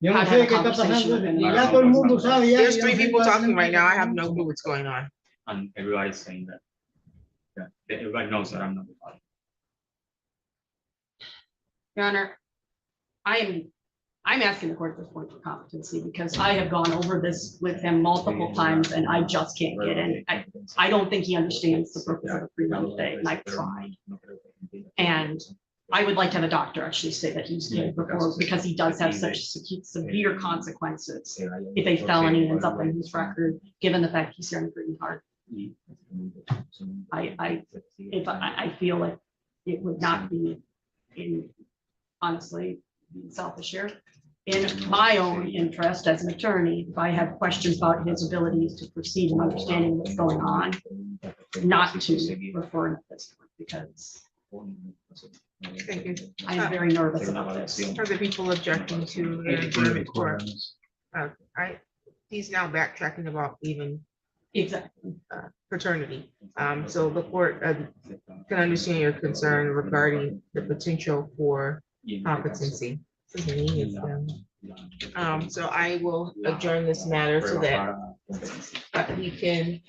Yo How no to sé have qué a está conversation pasando. with Y him. ya todo el mundo sabe. Ya, there's yo no three soy people padre de talking la right now. I have muchacha. no clue what's going on. And everybody's saying that. Yeah, everybody knows that I'm not the father. Your Honor, I'm asking the court at this point for competency because I have gone over this with him multiple times and I just can't get in. I don't think he understands the purpose of a prelim today, and I've tried. And I would like to have a doctor actually say that he's good before, because he does have such severe consequences if a felony ends up in his record, given the fact he's here on a green card. I feel like it would not be honestly, being selfish here, in my own interest as an attorney, if I have questions about his abilities to proceed and understanding what's going on, not to refer him at this point, because Thank you. I'm very nervous about this. Are the people objecting to the adjournment court? He's now backtracking about even Exactly. paternity. So the court can understand your concern regarding the potential for competency. So I will adjourn this matter so that he can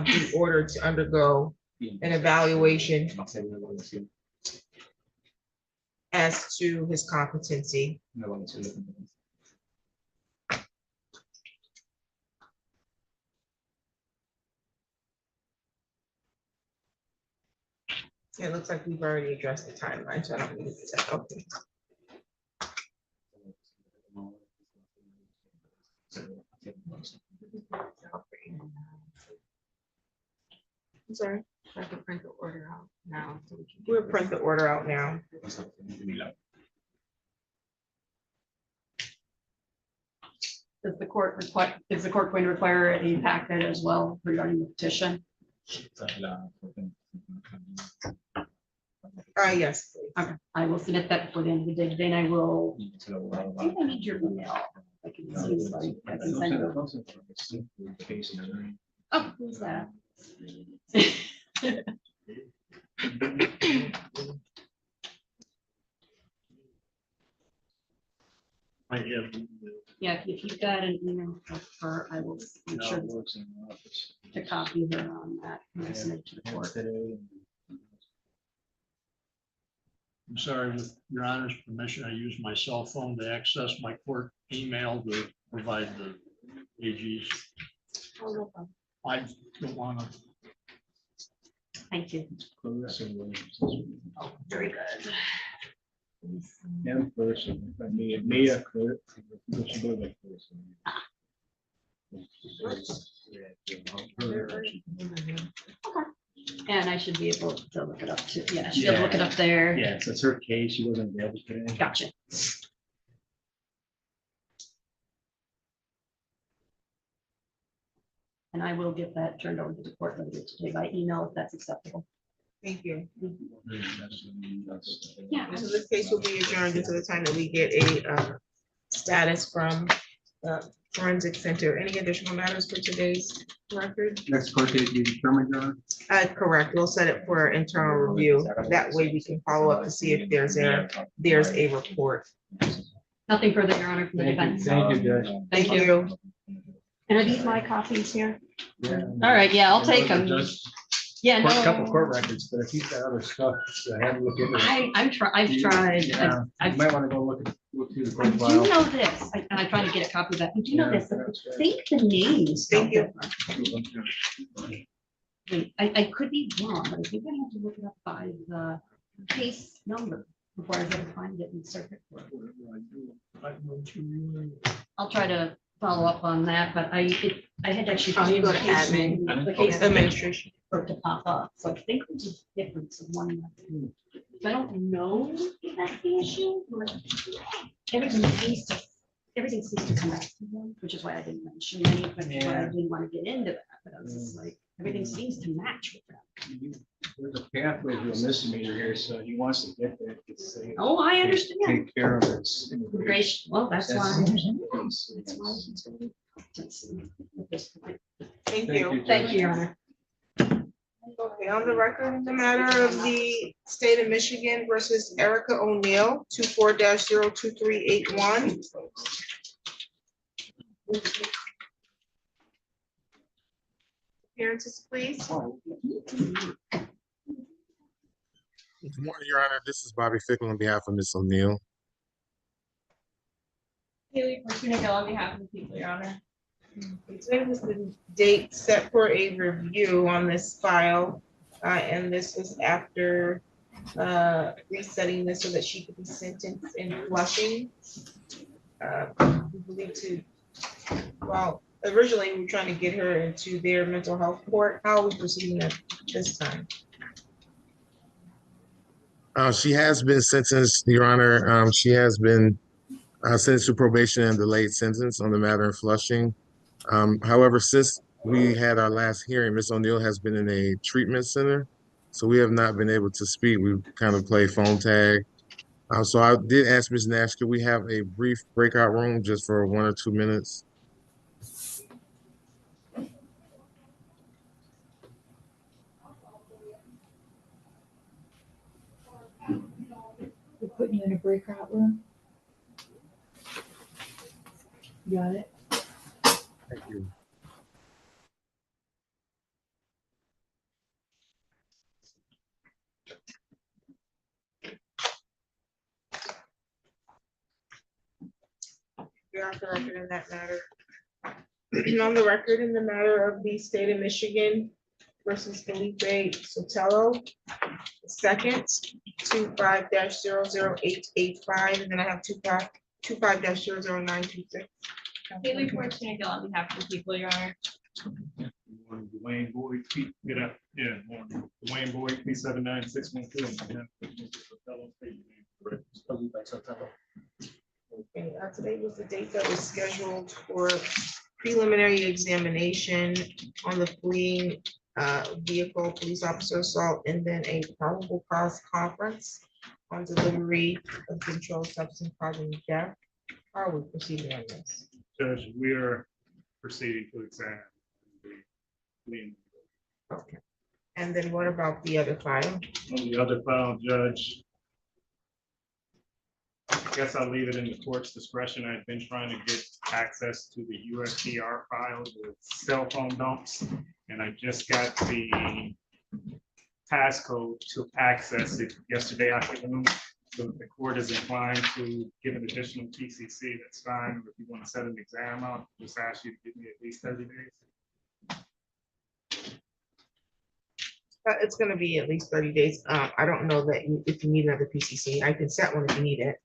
be ordered to undergo an evaluation as to his competency. It looks like we've already addressed the timeline, so I don't need to do that. Okay. I'm sorry. I can print the order out now. We'll print the order out now. Does the court require, is the court going to require a packet as well regarding the petition? Yes, please. Okay, I will submit that before the end of the day. Then I will, I think I need your email. I can see, like, I can send it over. Oh, who's that? Yeah, if you've got an email for her, I will make sure to copy her on that and send it to the court. I'm sorry, with your honor's permission, I use my cell phone to access my court email to provide the AG's. I don't want to. Thank you. Oh, very good. And person, I mean, me, a clerk. And I should be able to look it up too. Yeah, I should be able to look it up there. Yeah, so it's her case, she wasn't available today. Gotcha. And I will get that turned over to the court later today by email if that's acceptable. Thank you. Yeah. So this case will be adjourned until the time that we get a status from the forensic center. Any additional matters for today's record? Next court date be determined, Your Honor? Correct. We'll set it for internal review. That way we can follow up to see if there's a report. Nothing further, Your Honor, from the defense. Thank you, Judge. Thank you. And are these my copies here? All right, yeah, I'll take them. Yeah, A couple no, court records, but if you've got other stuff, have a look into it. I've tried. Yeah, I've- you might want to go look through the I court do file. know this, and I try to get a copy of that. I do know this, but I think the names. Thank you. Wait, I could be wrong, but I think I have to look it up by the case number before I can find it in circuit court. I'll try to follow up on that, but I had actually. Oh, you go to case admin. name, the case Administration. for it to pop up, so I think there's a difference of one. I don't know if that's the issue. But everything seems to come out, which is why I didn't mention any, but I didn't want to get into that, but I was just like, everything seems to match with that. There's a pathway to a misdemeanor here, so he wants to get there. Oh, I understand. Take care of it. Great, well, that's why. Thank you. Thank you, Your Honor. Okay, on the record, the matter of the state of Michigan versus Erica O'Neill, 24-02381. Appearances, please. Good morning, Your Honor. This is Bobby Fickle on behalf of Ms. O'Neill. Haley Fortuna Gill on behalf of the people, Your Honor. Today was the date set for a review on this file, and this was after resetting this so that she could be sentenced in Flushing. We believe well, originally we were trying to get her into their mental health court. How are we proceeding at this time? She has been sentenced, Your Honor. She has been sentenced to probation and delayed sentence on the matter in Flushing. However, since we had our last hearing, Ms. O'Neill has been in a treatment center, so we have not been able to speak. We kind of play phone tag. So I did ask Ms. Nash, could we have a brief breakout room just for 1 or 2 minutes? We're putting you in a breakout room. Got it? Thank you. You're off the record in that matter. On the record in the matter of the state of Michigan versus Felipe Sotelo. Second, 25-00885, and then I have 25-00926. Haley Fortuna Gill on behalf of the people, Your Honor. Dwayne Boyd, get up, yeah, Dwayne Boyd, P79612. Okay, today was the date that was scheduled for preliminary examination on the fleeing vehicle, police officer assault, and then a probable cause conference on delivery of controlled substance causing death. How are we proceeding on this? Judge, we are proceeding to examine the Okay. And then what about the other file? on the other file, Judge. I guess I'll leave it in the court's discretion. I've been trying to get access to the USTR file, the cell phone dumps, and I just got the passcode to access it yesterday afternoon. So if the court is inclined to give an additional TCC, that's fine. If you want to set an exam out, just ask you to give me at least 30 days. It's gonna be at least 30 days. I don't know that if you need another PCC, I can set one if you need it.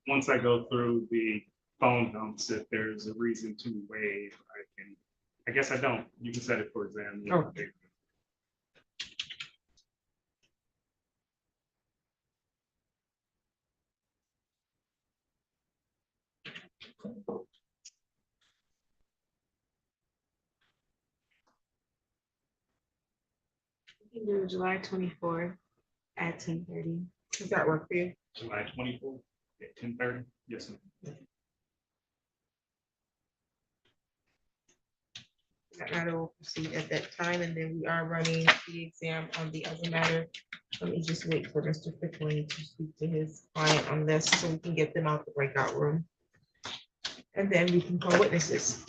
Once I go through the phone dumps, if there's a reason to waive, I guess I don't. You can set it for exam. Okay. We can do July 24th at 10:30. Does that work for you? July 24th at 10:30. Yes, ma'am. That matter will proceed at that time, and then we are running the exam on the other matter. Let me just wait for Mr. Pickling to speak to his client on this, so we can get them out the breakout room. And then we can call witnesses.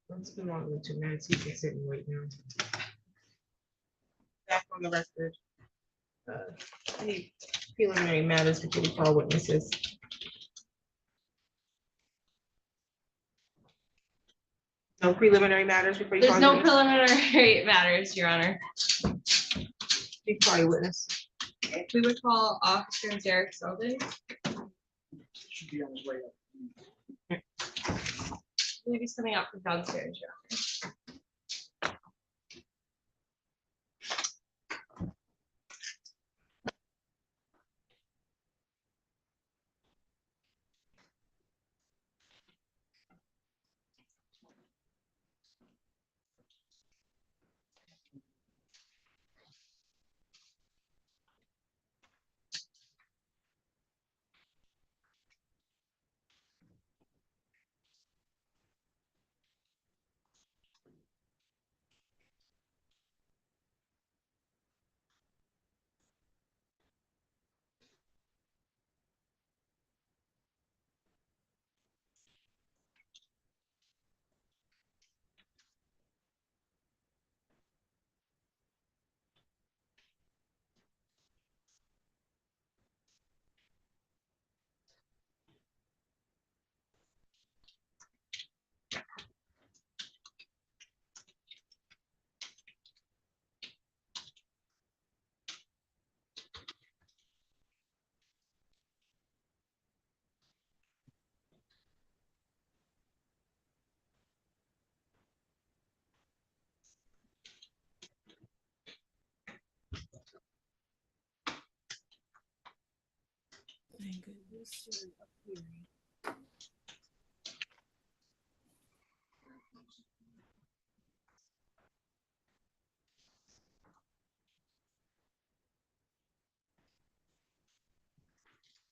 Let's come on with 2 minutes. You can sit and wait now. Back on the record. Any preliminary matters before we call witnesses? No preliminary matters before you There's call no witness? preliminary matters, Your Honor. You call your witness. We would call Officer Derek Selden. Should be on his way up. I believe he's coming out from downstairs, Your Honor.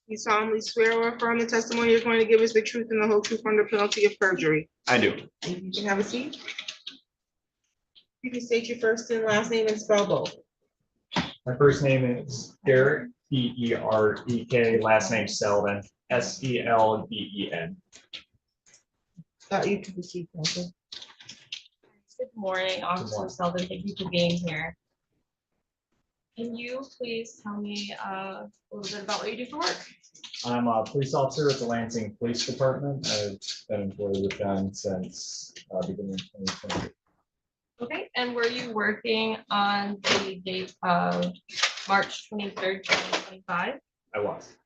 You solemnly swear or affirm the testimony you're going to give is the truth and the whole truth under penalty of perjury. I do. You can have a seat. You can state your first and last name and spell both. My first name is Derek, Derek, last name Selden, Selden. You can proceed, counsel. Good morning, Officer Selden. Thank you for being here. Can you please tell me a little bit about what you do for work? I'm a police officer at the Lansing Police Department. I've been employed with them since beginning of 2020. Okay, and were you working on the date of March 23rd, 2025? I was.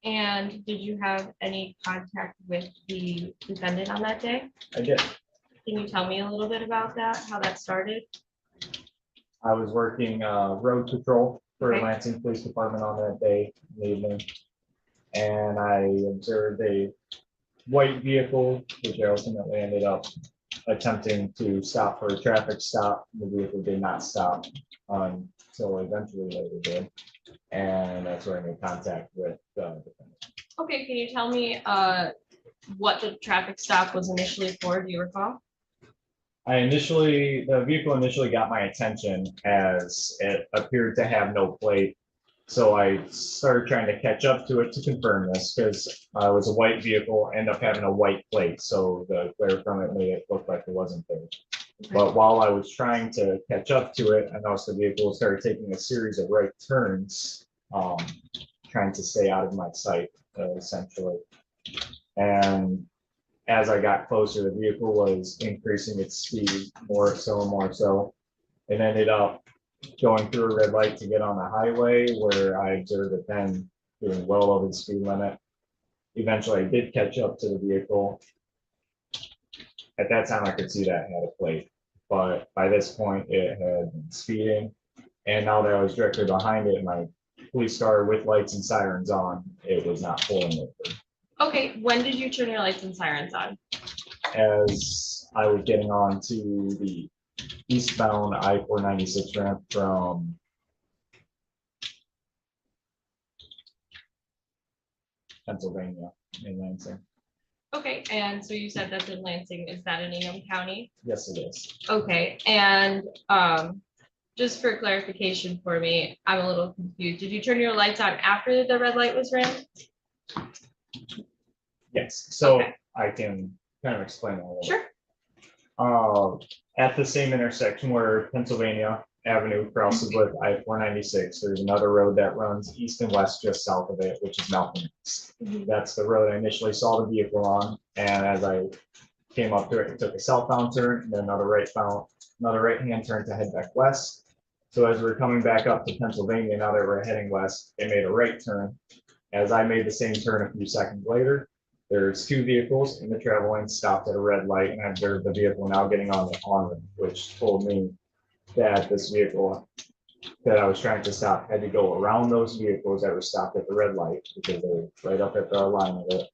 And did you have any contact with the defendant on that day? I did. Can you tell me a little bit about that, how that started? I was working road patrol for Okay. Lansing Police Department on that day in the evening. And I observed a white vehicle, which I ultimately ended up attempting to stop for a traffic stop. The vehicle did not stop until eventually later did. And that's where I made contact with the defendant. Okay, can you tell me what the traffic stop was initially for? Do you recall? The vehicle initially got my attention as it appeared to have no plate. So I started trying to catch up to it to confirm this because it was a white vehicle, ended up having a white plate. So the glare from it made it look like it wasn't there. But while I was trying to catch up to it, I noticed the vehicle started taking a series of right turns, trying to stay out of my sight, essentially. And as I got closer, the vehicle was increasing its speed more so. It ended up going through a red light to get on the highway where I observed it then doing well over the speed limit. Eventually, I did catch up to the vehicle. At that time, I could see that it had a plate, but by this point, it had been speeding. And now that I was directly behind it, my police car with lights and sirens on, it was not pulling over. Okay, when did you turn your lights and sirens on? As I was getting on to the eastbound I-496 ramp from Pennsylvania in Lansing. Okay, and so you said that's in Lansing. Is that in Ingham County? Yes, it is. Okay, and just for clarification for me, I'm a little confused. Did you turn your lights on after the red light was ran? Yes, so Okay. I can kind of explain that a little. Sure. At the same intersection where Pennsylvania Avenue crosses with I-496, there's another road that runs east and west just south of it, which is Malcolm X. That's the road I initially saw the vehicle on, and as I came up to it, it took a southbound turn, and then another right-hand turn to head back west. So as we're coming back up to Pennsylvania, now that we're heading west, it made a right turn. As I made the same turn a few seconds later, there's two vehicles in the travel lane stopped at a red light, and I observed the vehicle now getting on the on-ramp, which told me that this vehicle that I was trying to stop had to go around those vehicles that were stopped at the red light because they were right up at the line of it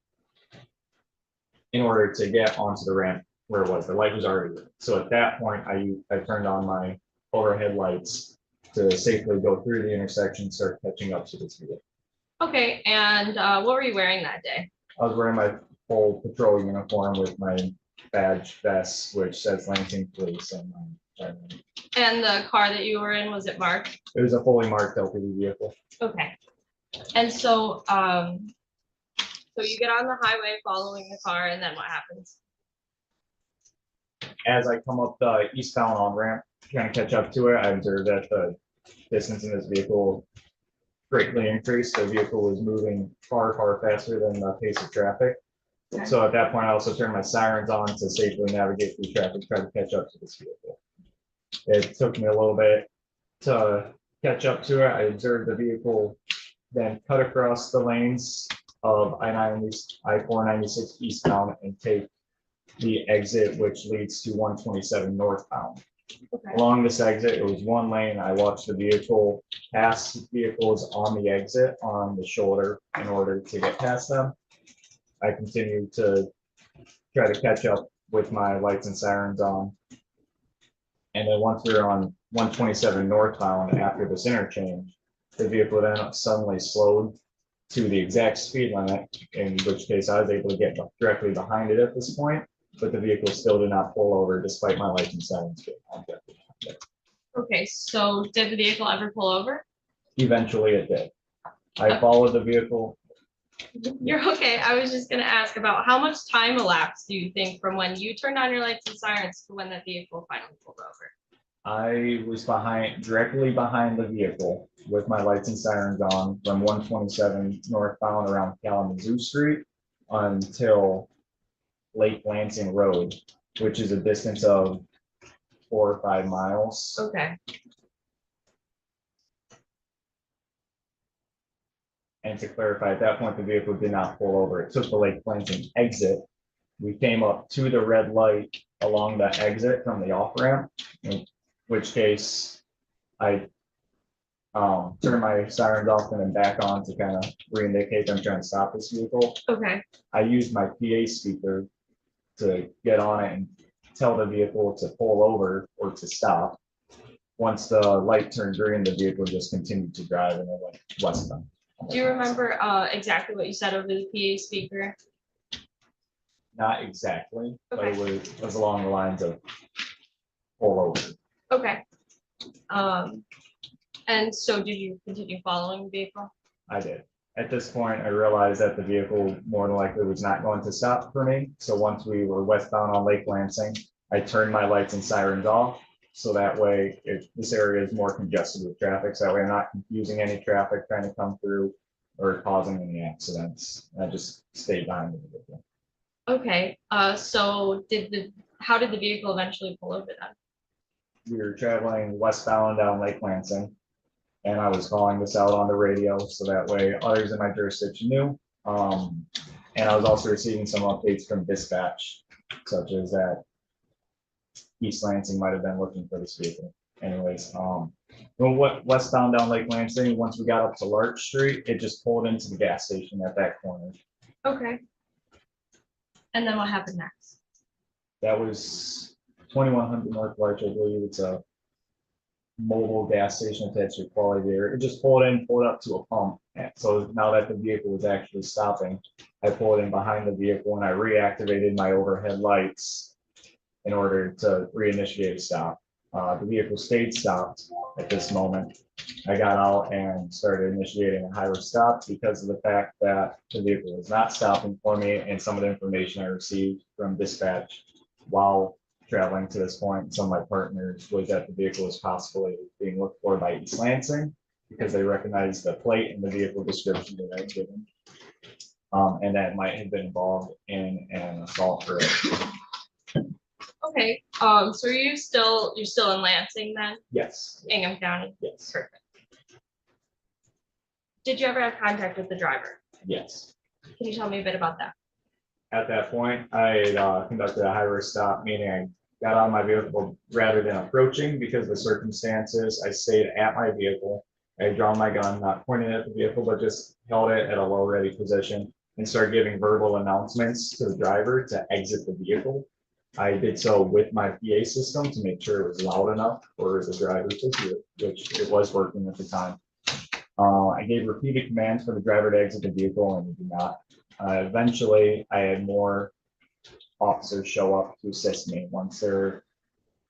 in order to get onto the ramp where it was. The light was already red. So at that point, I turned on my overhead lights to safely go through the intersection, start catching up to this vehicle. Okay, and what were you wearing that day? I was wearing my full patrol uniform with my badge vest, which says Lansing Police. And the car that you were in, was it marked? It was a fully marked LPD vehicle. Okay. And so, so you get on the highway following the car, and then what happens? As I come up the eastbound on ramp, trying to catch up to it, I observed that the distance in this vehicle greatly increased. The vehicle was moving far, far faster than the pace of traffic. Okay. So at that point, I also turned my sirens on to safely navigate through traffic, try to catch up to this vehicle. It took me a little bit to catch up to it. I observed the vehicle then cut across the lanes of I-496 eastbound and take the exit, which leads to 127 northbound. Okay. Along this exit, it was one lane. I watched the vehicle pass vehicles on the exit on the shoulder in order to get past them. I continued to try to catch up with my lights and sirens on. And then once we were on 127 northbound after this interchange, the vehicle then suddenly slowed to the exact speed limit, in which case I was able to get directly behind it at this point, but the vehicle still did not pull over despite my lights and sirens being on. Okay, so did the vehicle ever pull over? Eventually it did. I followed the vehicle. You're okay. I was just gonna ask about how much time elapsed, do you think, from when you turned on your lights and sirens to when that vehicle finally pulled over? I was directly behind the vehicle with my lights and sirens on from 127 northbound around Kalamazoo Street until Lake Lansing Road, which is a distance of 4 or 5 miles. Okay. And to clarify, at that point, the vehicle did not pull over. It took the Lake Lansing exit. We came up to the red light along the exit from the off ramp, in which case I turned my sirens off and then back on to kind of re-indicate I'm trying to stop this vehicle. Okay. I used my PA speaker to get on it and tell the vehicle to pull over or to stop. Once the light turned green, the vehicle just continued to drive and it went westbound. Do you remember exactly what you said over the PA speaker? Not exactly, but Okay. it was along the lines of pull over. Okay. And so did you continue following the vehicle? I did. At this point, I realized that the vehicle more than likely was not going to stop for me. So once we were westbound on Lake Lansing, I turned my lights and sirens off. So that way, this area is more congested with traffic. So that way I'm not confusing any traffic trying to come through or causing any accidents. I just stayed behind the vehicle. Okay, so how did the vehicle eventually pull over then? We were traveling westbound down Lake Lansing, and I was calling this out on the radio so that way others in my jurisdiction knew. And I was also receiving some updates from dispatch, such as that East Lansing might have been looking for this vehicle. Anyways, westbound down Lake Lansing, once we got up to Larch Street, it just pulled into the gas station at that corner. Okay. And then what happened next? That was 2100 North Larch, I believe. It's a mobile gas station attached to Quality Air. It just pulled up to a pump. And so now that the vehicle was actually stopping, I pulled in behind the vehicle and I reactivated my overhead lights in order to reinitiate a stop. The vehicle stayed stopped at this moment. I got out and started initiating a high-risk stop because of the fact that the vehicle was not stopping for me and some of the information I received from dispatch while traveling to this point. Some of my partners was that the vehicle was possibly being looked for by East Lansing because they recognized the plate and the vehicle description that I'd given. And that might have been involved in an assault for it. Okay, so you're still in Lansing then, Yes, Ingham County? yes, Perfect. Did you ever have contact with the driver? yes. Can you tell me a bit about that? At that point, I conducted a high-risk stop, meaning I got out of my vehicle rather than approaching because of the circumstances. I stayed at my vehicle. I had drawn my gun, not pointing at the vehicle, but just held it at a low ready position and started giving verbal announcements to the driver to exit the vehicle. I did so with my PA system to make sure it was loud enough for the driver to hear, which it was working at the time. I gave repeated commands for the driver to exit the vehicle and he did not. Eventually, I had more officers show up to assist me. Once there were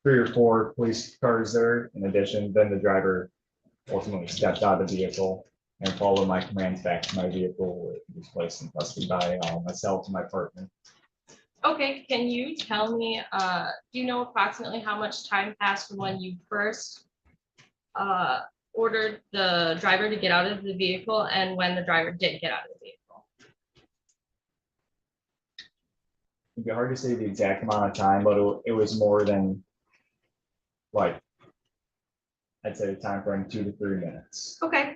3 or 4 police cars there, in addition, then the driver ultimately stepped out of the vehicle and followed my commands back to my vehicle, where it was placed in custody by myself and my partner. Okay, can you tell me, do you know approximately how much time passed from when you first ordered the driver to get out of the vehicle and when the driver did get out of the vehicle? It'd be hard to say the exact amount of time, but it was more than, like, I'd say the time frame 2 to 3 minutes. Okay.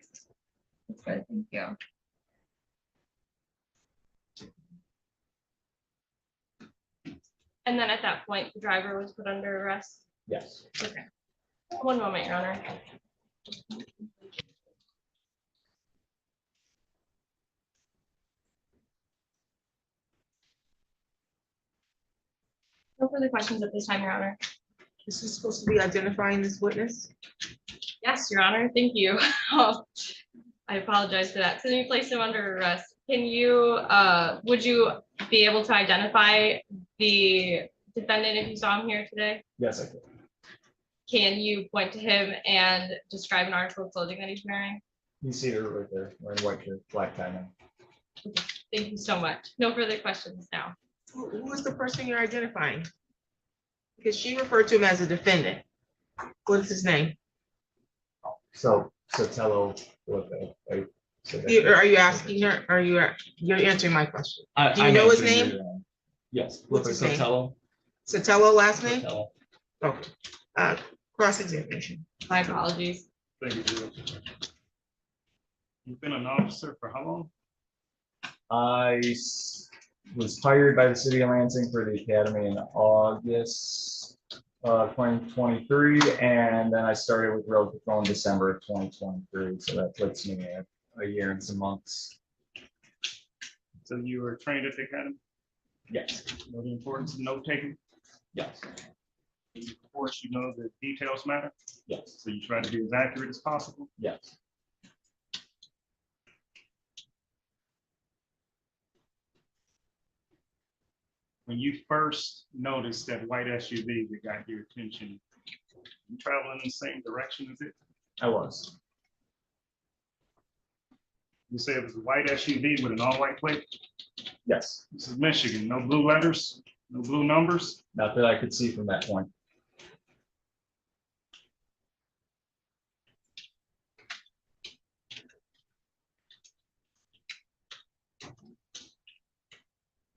That's good, thank you. And then at that point, the driver was put under arrest? Yes. Okay. One moment, Your Honor. No further questions at this time, Your Honor. Is he supposed to be identifying this witness? Yes, Your Honor, thank you. I apologize for that. So you placed him under arrest. Can you, would you be able to identify the defendant if you saw him here today? Yes, I could. Can you point to him and describe an article of clothing that he's wearing? You see her right there, wearing white shirt, black tie. Thank you so much. No further questions now. Who is the person you're identifying? Because she referred to him as a defendant. What is his name? So Sotelo with a. Are you asking her? You're answering my question? Do you know his name? Yes. What's his name? Sotelo. Sotelo last name? Sotelo. Okay. Cross-examination. My apologies. Thank you. You've been an officer for how long? I was hired by the city of Lansing for the academy in August 2023, and then I started with road patrol in December of 2023. So that puts me at a year and some months. So you were trained at the academy? Yes. You know the importance of note taking? Yes. Of course, you know the details matter. Yes. So you try to be as accurate as possible. Yes. When you first noticed that white SUV that got your attention, you traveling in the same direction as it? I was. You say it was a white SUV with an all-white plate? Yes. This is Michigan, no blue letters, no blue numbers? Not that I could see from that point.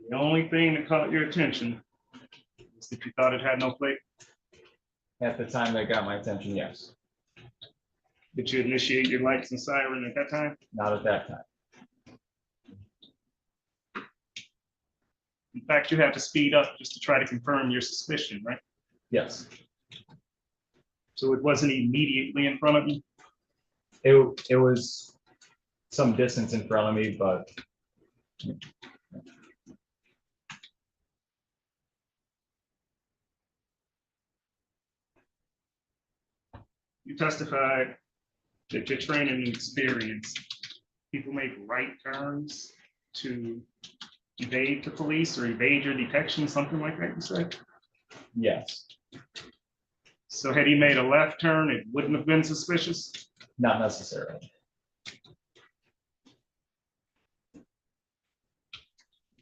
The only thing that caught your attention is that you thought it had no plate. At the time that got my attention, yes. Did you initiate your lights and siren at that time? Not at that time. In fact, you had to speed up just to try to confirm your suspicion, right? Yes. So it wasn't immediately in front of you? It was some distance in front of me, but You testified that your training and experience, people make right turns to evade the police or evade your detection, something like that, you said? yes, So had he made a left turn, it wouldn't have been suspicious? not necessarily. You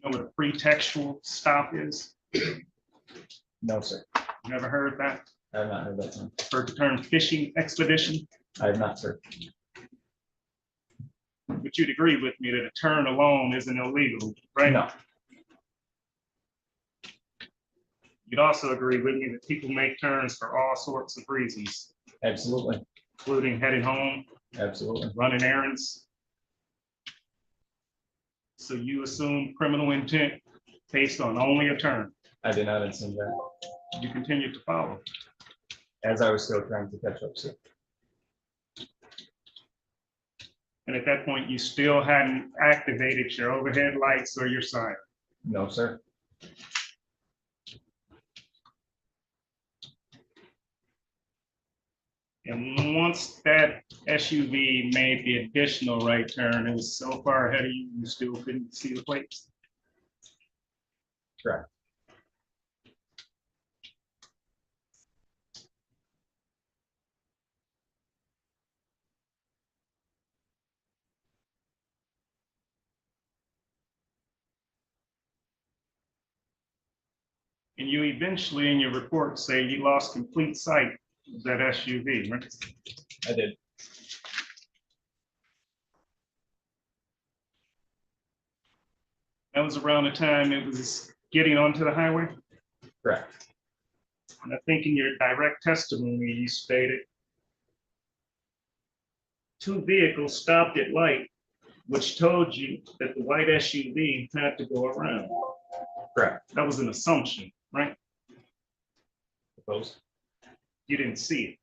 know what a pretextual stop is? No, sir. Never heard that? I have not heard that term. Heard the term fishing expedition? I have not, sir. But you'd agree with me that a turn alone isn't illegal, right? No, You'd also agree with me that people make turns for all sorts of reasons, absolutely, including heading home, absolutely. running errands. So you assume criminal intent based on only a turn. I did not assume that, You continue to follow. as I was still trying to catch up, sir. And at that point, you still hadn't activated your overhead lights or your siren. No, sir. And once that SUV made the additional right turn, it was so far ahead of you, you still couldn't see the plates. Correct. And you eventually in your report say you lost complete sight of that SUV, right? I did. That was around the time it was getting onto the highway. Correct. And I think in your direct testimony, you stated two vehicles stopped at light, which told you that the white SUV had to go around. Correct. That was an assumption, right? Suppose. You didn't see it.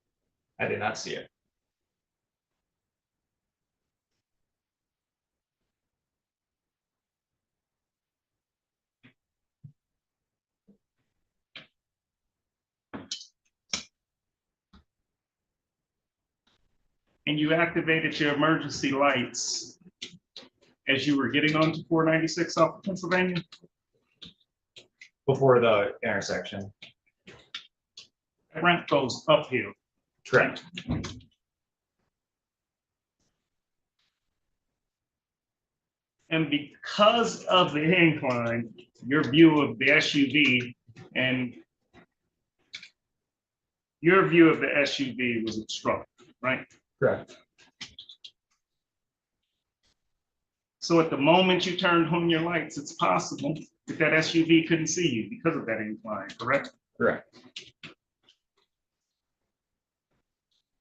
I did not see it. And you activated your emergency lights as you were getting onto 496 off of Pennsylvania? Before the intersection. That ramp goes uphill. Correct. And because of the incline, your view of the SUV and your view of the SUV was obstructed, right? Correct. So at the moment you turned on your lights, it's possible that that SUV couldn't see you because of that incline, correct? Correct.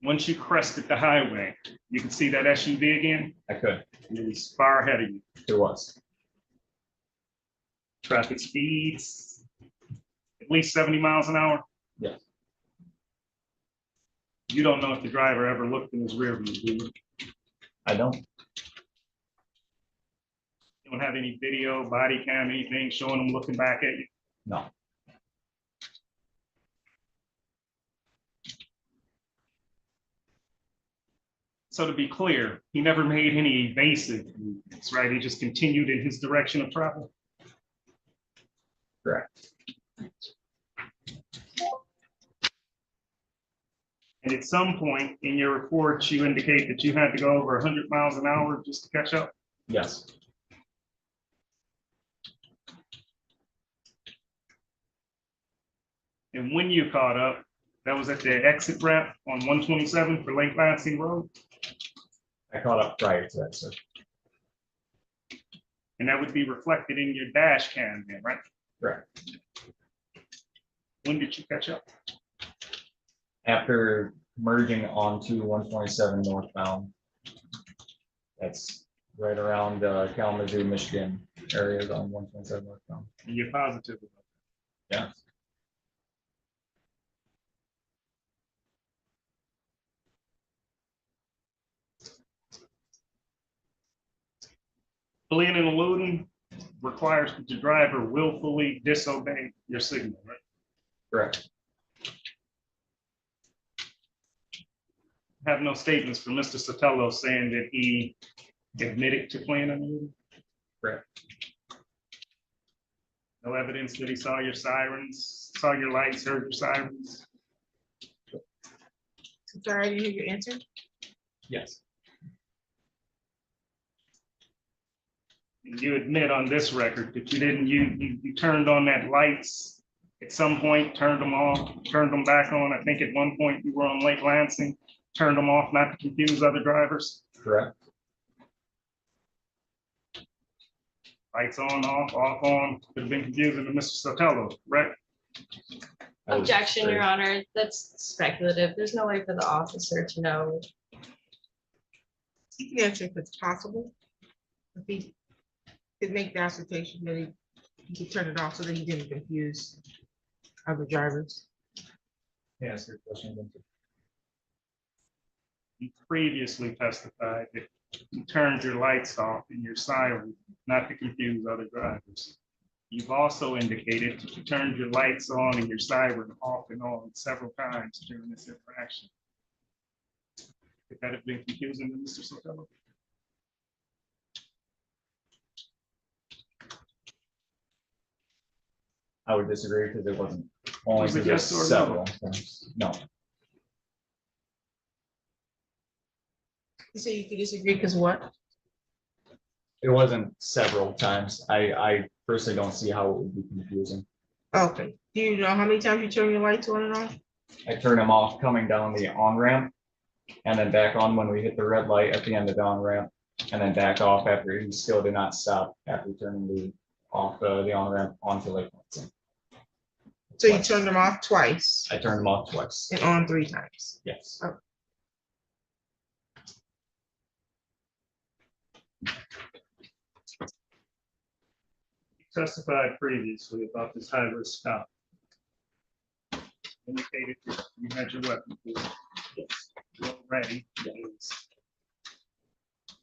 Once you crested the highway, you could see that SUV again? I could. It was far ahead of you. It was. Traffic speeds, at least 70 miles an hour. Yes. You don't know if the driver ever looked in his rear view, do you? I don't. You don't have any video, body cam, anything showing him looking back at you? No. So to be clear, he never made any evasive movements, right? He just continued in his direction of travel. Correct. And at some point in your report, you indicate that you had to go over 100 miles an hour just to catch up. Yes. And when you caught up, that was at the exit ramp on 127 for Lake Lansing Road. I caught up prior to that, sir. And that would be reflected in your dash cam then, right? Correct. When did you catch up? After merging onto 127 northbound. That's right around Kalamazoo, Michigan areas on 127 northbound. And you're positive about that? Yeah. Fleeing and eluding requires that the driver willfully disobey your signal, right? Correct. Have no statements from Mr. Sotelo saying that he admitted to fleeing and eluding? Correct. No evidence that he saw your sirens, saw your lights, heard your sirens? Sorry, you hear your answer? Yes. And you admit on this record that you didn't, you turned on that lights At some point, turned them off, turned them back on. I think at one point you were on Lake Lansing, turned them off not to confuse other drivers. Correct. Lights on, off, on, could have been confusing to Mr. Sotelo, right? Objection, Your Honor. That's speculative. There's no way for the officer to know. You can answer if it's possible. If he could make the assertion that he could turn it off so that he didn't confuse other drivers. Yes, your question. You previously testified that you turned your lights off in your siren not to confuse other drivers. You've also indicated that you turned your lights on and your siren off and on several times during this interaction. Could that have been confusing to Mr. Sotelo? I would disagree because it wasn't only Was it for yes just or no? several times. No, You say you could disagree because what? it wasn't several times. I personally don't see how it would be confusing. Okay, do you know how many times you turn your lights on and off? I turned them off coming down the on-ramp and then back on when we hit the red light at the end of the on-ramp and then back off after he still did not stop after turning the on-ramp onto Lake Lansing. So you turned them off twice I turned them off twice. and on 3 times. Yes. Oh. Testified previously about this high-risk stop. Indicated that you had your weapon ready.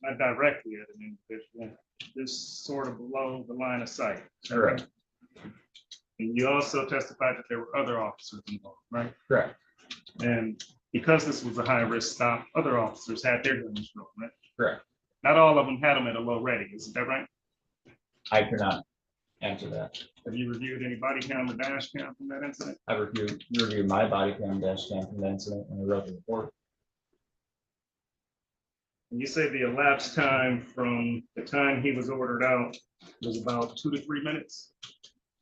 Not directly at an individual, just sort of below the line of sight. Correct. And you also testified that there were other officers involved, right? Correct. And because this was a high-risk stop, other officers had their guns drawn, right? Correct. Not all of them had them at a low ready, isn't that right? I cannot answer that. Have you reviewed any body cam or dash cam from that incident? I reviewed my body cam dash cam from the incident and I wrote the report. And you say the elapsed time from the time he was ordered out was about 2 to 3 minutes?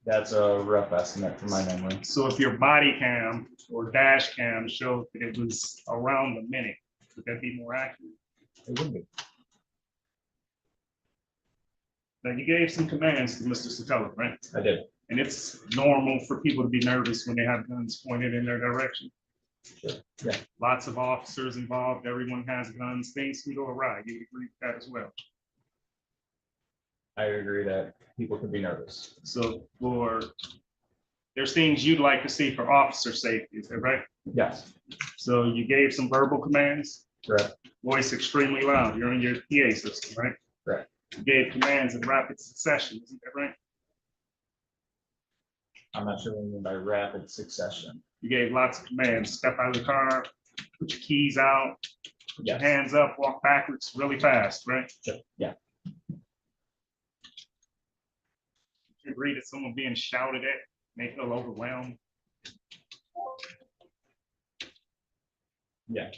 That's a rough estimate from my memory. So if your body cam or dash cam showed that it was around a minute, would that be more accurate? It would be. Now, you gave some commands to Mr. Sotelo, right? I did. And it's normal for people to be nervous when they have guns pointed in their direction. Sure. Yeah. Lots of officers involved, everyone has guns, things can go awry. You would agree with that as well. I agree that people could be nervous. So there's things you'd like to see for officer safety, is that right? Yes. So you gave some verbal commands? Correct. Voice extremely loud, you're in your PA system, right? Correct. You gave commands in rapid succession, isn't that right? I'm not sure what you mean by rapid succession. You gave lots of commands, step out of the car, put your keys out, put your hands up, walk backwards really fast, right? Sure. Yeah. You agree that someone being shouted at may feel overwhelmed? Yeah.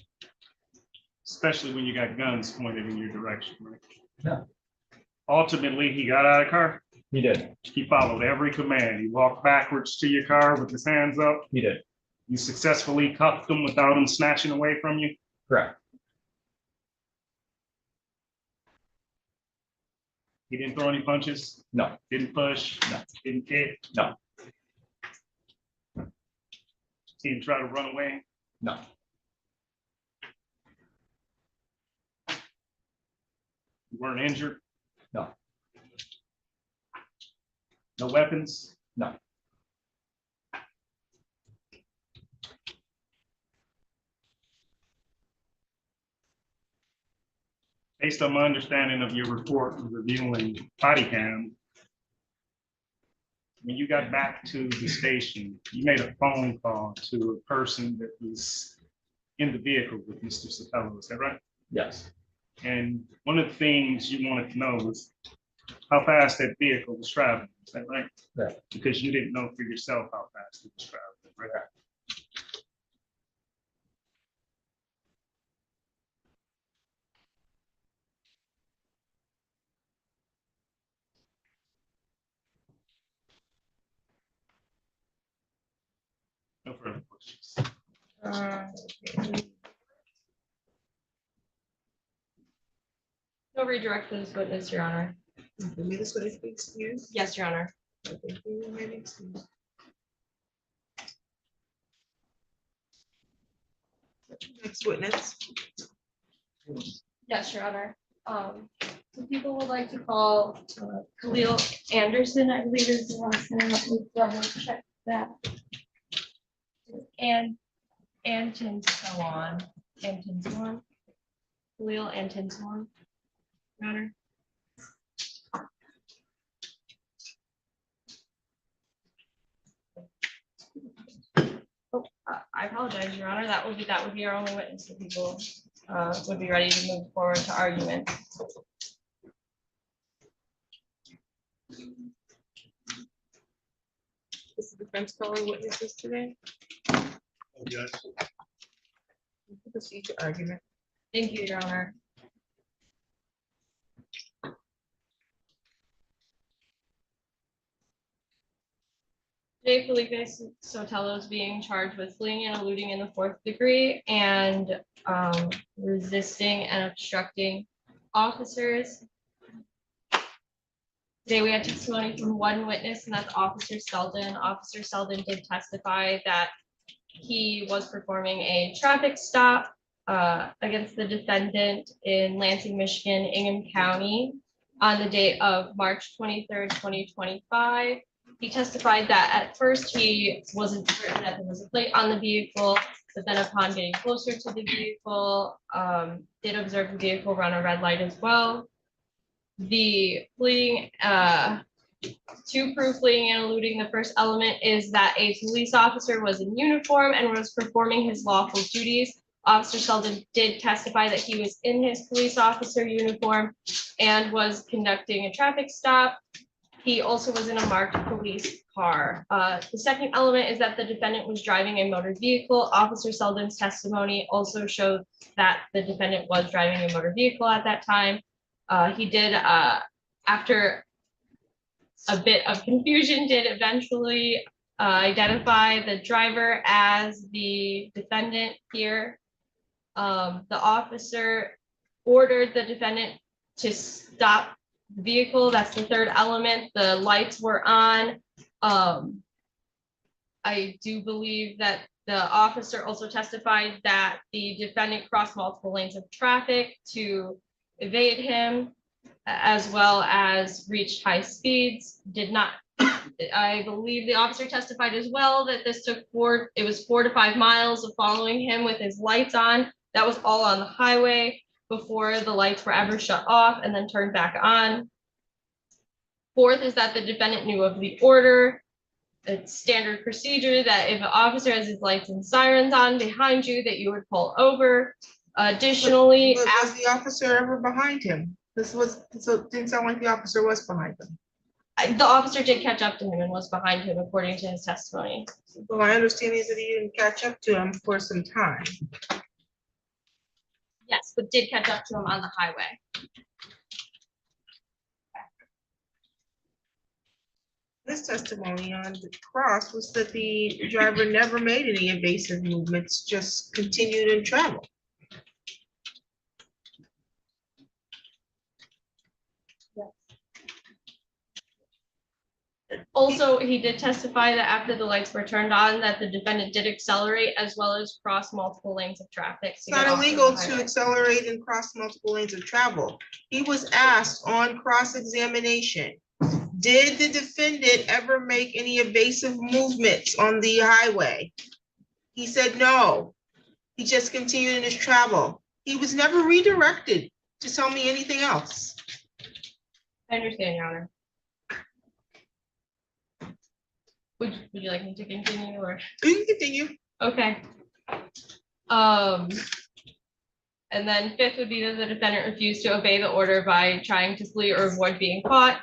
Especially when you got guns pointed in your direction, right? Yeah. Ultimately, he got out of the car. He did. He followed every command. He walked backwards to your car with his hands up. He did. You successfully cuffed him without him snatching away from you. Correct. He didn't throw any punches. No. Didn't push. No. Didn't kick. No. He didn't try to run away. No. You weren't injured. No. No weapons. No. Based on my understanding of your report and reviewing body cam, when you got back to the station, you made a phone call to a person that was in the vehicle with Mr. Sotelo, is that right? Yes. And one of the things you wanted to know was how fast that vehicle was traveling, is that right? Right. Because you didn't know for yourself how fast it was traveling, right? No redirect for this witness, Your Honor. May this witness be excused? Yes, Your Honor. Thank you. You may be excused. Next witness. Yes, Your Honor. Some people would like to call Khalil Anderson, I believe is the last name. Let me double check that. And Anton so on. Anton so on. Khalil Anton so on. Your Honor. Oh, I apologize, Your Honor. That would be our only witness. The people would be ready to move forward to argument. Is the defense calling witnesses today? Yes. Proceed to argument. Thank you, Your Honor. Jay Felipe Sotelo is being charged with fleeing and eluding in the 4th degree and resisting and obstructing officers. Today we had testimony from one witness, and that's Officer Selden. Officer Selden did testify that he was performing a traffic stop against the defendant in Lansing, Michigan, Ingham County on the date of March 23rd, 2025. He testified that at first he wasn't certain that there was a plate on the vehicle, but then upon getting closer to the vehicle, did observe the vehicle run a red light as well. The fleeing, to prove fleeing and eluding, the first element is that a police officer was in uniform and was performing his lawful duties. Officer Selden did testify that he was in his police officer uniform and was conducting a traffic stop. He also was in a marked police car. The second element is that the defendant was driving a motor vehicle. Officer Selden's testimony also showed that the defendant was driving a motor vehicle at that time. He did, after a bit of confusion, did eventually identify the driver as the defendant here. The officer ordered the defendant to stop the vehicle. That's the third element. The lights were on. I do believe that the officer also testified that the defendant crossed multiple lanes of traffic to evade him, as well as reached high speeds. Did not, I believe the officer testified as well that this took 4 to 5 miles of following him with his lights on. That was all on the highway before the lights were ever shut off and then turned back on. Fourth is that the defendant knew of the order. It's standard procedure that if an officer has his lights and sirens on behind you, that you would pull over. Additionally, But was the officer ever behind him? So it didn't sound like the officer was behind him. the officer did catch up to him and was behind him according to his testimony. Well, my understanding is that he didn't catch up to him for some time. Yes, but did catch up to him on the highway. This testimony on the cross was that the driver never made any evasive movements, just continued in travel. Also, he did testify that after the lights were turned on, that the defendant did accelerate as well as cross multiple lanes of traffic. It's not illegal to accelerate and cross multiple lanes of travel. He was asked on cross-examination, did the defendant ever make any evasive movements on the highway? He said no. He just continued in his travel. He was never redirected to tell me anything else. I understand, Your Honor. Would you like me to continue or? You can continue. Okay. And then fifth would be that the defendant refused to obey the order by trying to flee or avoid being caught.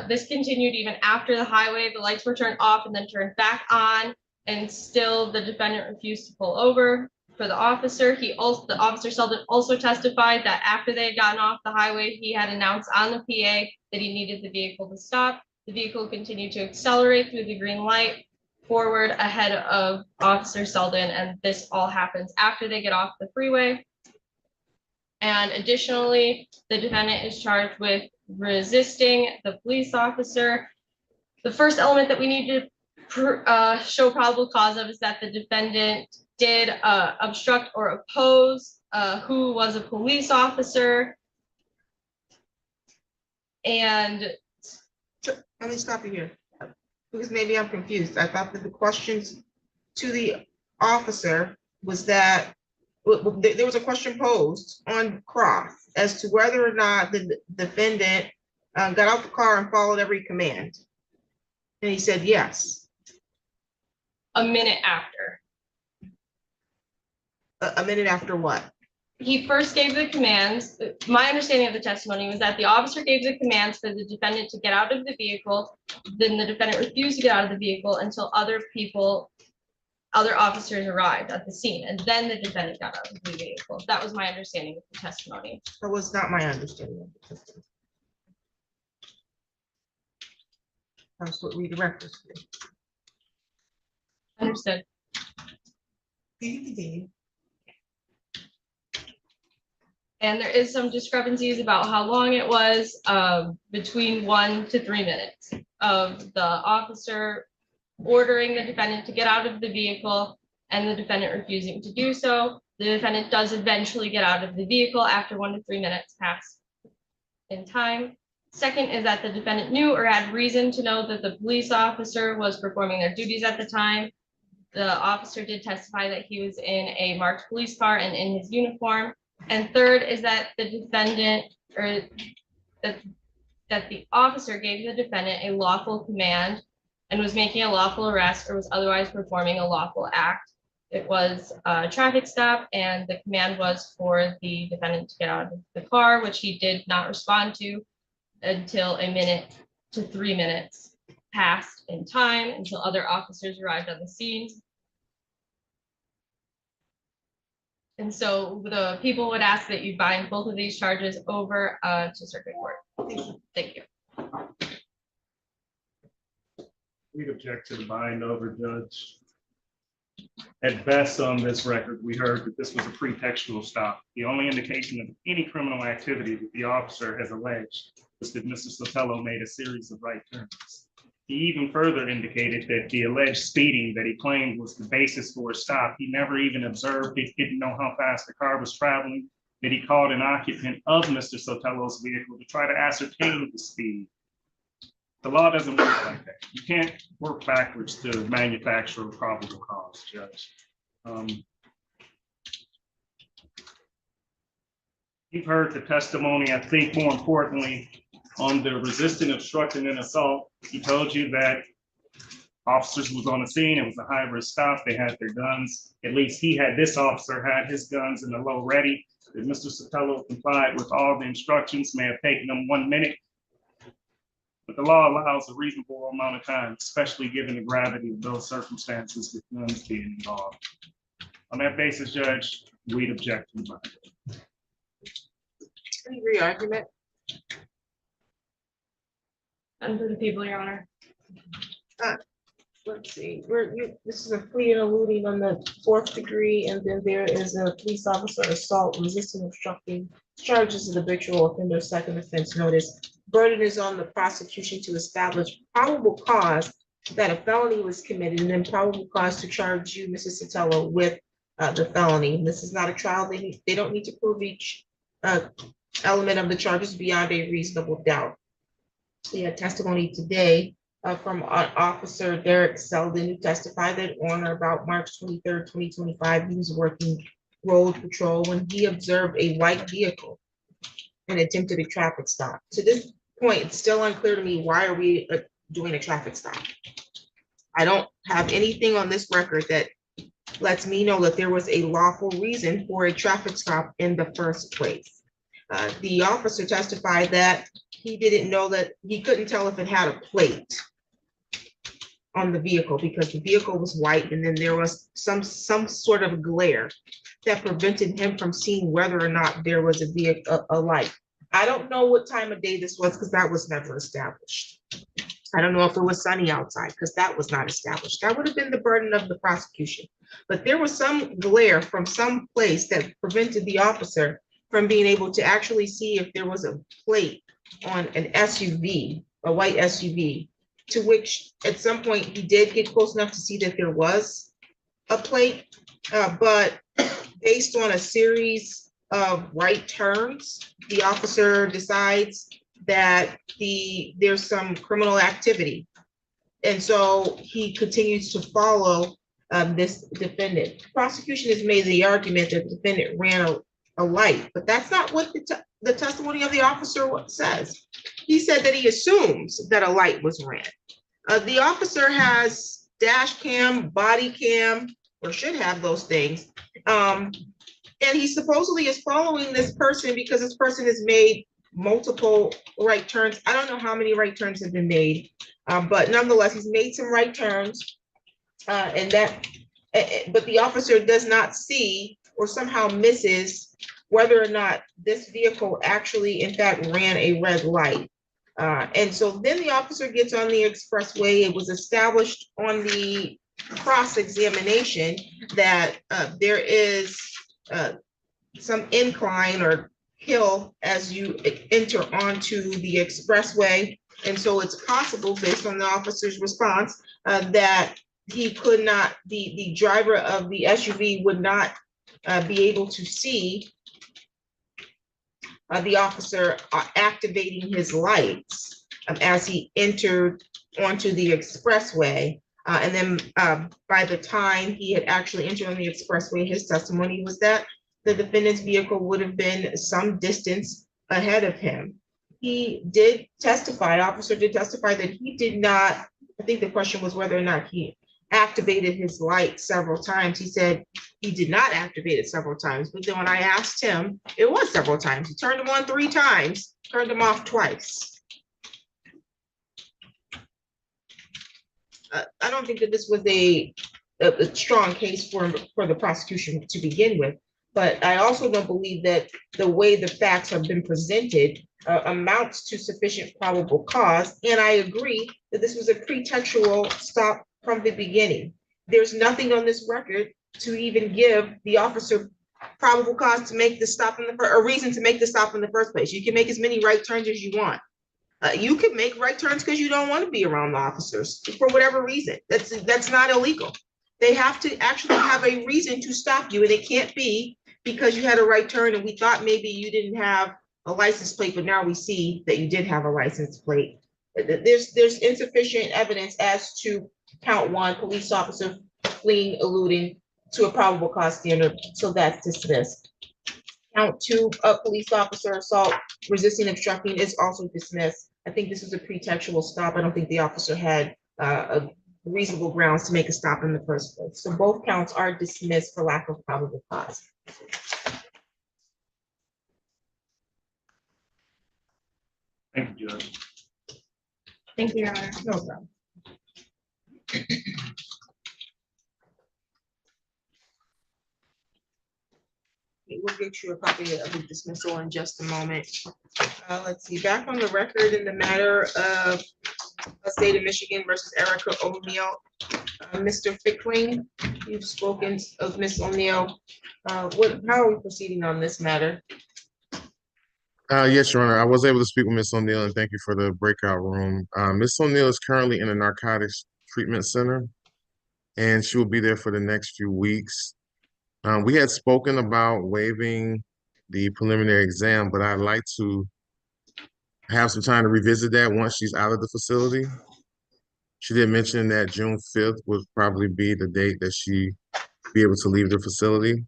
This continued even after the highway, the lights were turned off and then turned back on, and still the defendant refused to pull over for the officer. The officer Selden also testified that after they had gotten off the highway, he had announced on the PA that he needed the vehicle to stop. The vehicle continued to accelerate through the green light. forward ahead of Officer Selden, and this all happens after they get off the freeway. And additionally, the defendant is charged with resisting the police officer. The first element that we need to show probable cause of is that the defendant did obstruct or oppose who was a police officer. And let me stop you here, because maybe I'm confused. I thought that the questions to the officer was that there was a question posed on cross as to whether or not the defendant got out the car and followed every command. And he said yes. a minute after. A minute after what? He first gave the commands. My understanding of the testimony was that the officer gave the commands for the defendant to get out of the vehicle. Then the defendant refused to get out of the vehicle until other officers arrived at the scene, and then the defendant got out of the vehicle. That was my understanding of the testimony. That was not my understanding of the testimony. That's what we directed. Understood. You can continue. And there is some discrepancies about how long it was, between 1 to 3 minutes of the officer ordering the defendant to get out of the vehicle and the defendant refusing to do so. The defendant does eventually get out of the vehicle after 1 to 3 minutes pass in time. Second is that the defendant knew or had reason to know that the police officer was performing their duties at the time. The officer did testify that he was in a marked police car and in his uniform. And third is that the defendant, or that the officer gave the defendant a lawful command and was making a lawful arrest or was otherwise performing a lawful act. It was a traffic stop, and the command was for the defendant to get out of the car, which he did not respond to until 1 minute to 3 minutes passed in time until other officers arrived on the scene. And so the people would ask that you bind both of these charges over to circuit court. Thank you. We'd object to the bind over, Judge. At best on this record, we heard that this was a pretextual stop. The only indication of any criminal activity that the officer has alleged was that Mr. Sotelo made a series of right turns. He even further indicated that the alleged speeding that he claimed was the basis for a stop, he never even observed it, didn't know how fast the car was traveling, that he called an occupant of Mr. Sotelo's vehicle to try to ascertain the speed. The law doesn't work like that. You can't work backwards to manufacture a probable cause, Judge. You've heard the testimony, I think more importantly, on the resisting, obstructing, and assault. He told you that officers was on the scene. It was a high-risk stop. They had their guns. At least this officer had his guns in the low ready. That Mr. Sotelo complied with all the instructions. May have taken them 1 minute. But the law allows a reasonable amount of time, especially given the gravity of those circumstances with guns being involved. On that basis, Judge, we'd object to the bind. Any re-argument? And for the people, Your Honor. Let's see, this is a plea and alluding on the 4th degree, and then there is a police officer assault, resisting, obstructing, charges of the habitual offender, second offense notice. Burden is on the prosecution to establish probable cause that a felony was committed, and then probable cause to charge you, Mrs. Sotelo, with the felony. This is not a trial. They don't need to prove each element of the charges beyond a reasonable doubt. We had testimony today from Officer Derek Selden, who testified that on or about March 23rd, 2025, he was working road patrol when he observed a white vehicle and attempted a traffic stop. To this point, it's still unclear to me, why are we doing a traffic stop? I don't have anything on this record that lets me know that there was a lawful reason for a traffic stop in the first place. The officer testified that he didn't know that, he couldn't tell if it had a plate on the vehicle because the vehicle was white, and then there was some sort of glare that prevented him from seeing whether or not there was a vehicle, a light. I don't know what time of day this was because that was never established. I don't know if it was sunny outside, because that was not established. That would have been the burden of the prosecution. But there was some glare from some place that prevented the officer from being able to actually see if there was a plate on an SUV, a white SUV, to which at some point he did get close enough to see that there was a plate. But based on a series of right turns, the officer decides that there's some criminal activity. And so he continues to follow this defendant. The prosecution has made the argument that the defendant ran a light, but that's not what the testimony of the officer says. He said that he assumes that a light was ran. The officer has dash cam, body cam, or should have those things. And he supposedly is following this person because this person has made multiple right turns. I don't know how many right turns have been made, but nonetheless, he's made some right turns. But the officer does not see or somehow misses whether or not this vehicle actually, in fact, ran a red light. And so then the officer gets on the expressway. It was established on the cross-examination that there is some incline or hill as you enter onto the expressway. And so it's possible, based on the officer's response, that he could not, the driver of the SUV would not be able to see the officer activating his lights as he entered onto the expressway. And then by the time he had actually entered on the expressway, his testimony was that the defendant's vehicle would have been some distance ahead of him. He did testify, officer did testify that he did not, I think the question was whether or not he activated his light several times. He said he did not activate it several times, but then when I asked him, it was several times. He turned them on 3 times, turned them off twice. I don't think that this was a strong case for the prosecution to begin with, but I also don't believe that the way the facts have been presented amounts to sufficient probable cause. And I agree that this was a pretextual stop from the beginning. There's nothing on this record to even give the officer probable cause to make the stop a reason to make the stop in the first place. You can make as many right turns as you want. You can make right turns because you don't want to be around the officers for whatever reason. That's not illegal. They have to actually have a reason to stop you, and it can't be because you had a right turn and we thought maybe you didn't have a license plate, but now we see that you did have a license plate. There's insufficient evidence as to count 1, police officer fleeing, eluding to a probable cause standard, so that's dismissed. Count 2, police officer assault, resisting, obstructing is also dismissed. I think this is a pretextual stop. I don't think the officer had a reasonable grounds to make a stop in the first place. So both counts are dismissed for lack of probable cause. Thank you, Judge. Thank you, Your Honor. No problem. We'll get you a copy of the dismissal in just a moment. Let's see, back on the record in the matter of the state of Michigan versus Erica O'Neill. Mr. Fickling, you've spoken of Ms. O'Neill. How are we proceeding on this matter? Yes, Your Honor. I was able to speak with Ms. O'Neill, and thank you for the breakout room. Ms. O'Neill is currently in a narcotics treatment center, and she will be there for the next few weeks. We had spoken about waiving the preliminary exam, but I'd like to have some time to revisit that once she's out of the facility. She did mention that June 5th would probably be the date that she be able to leave the facility.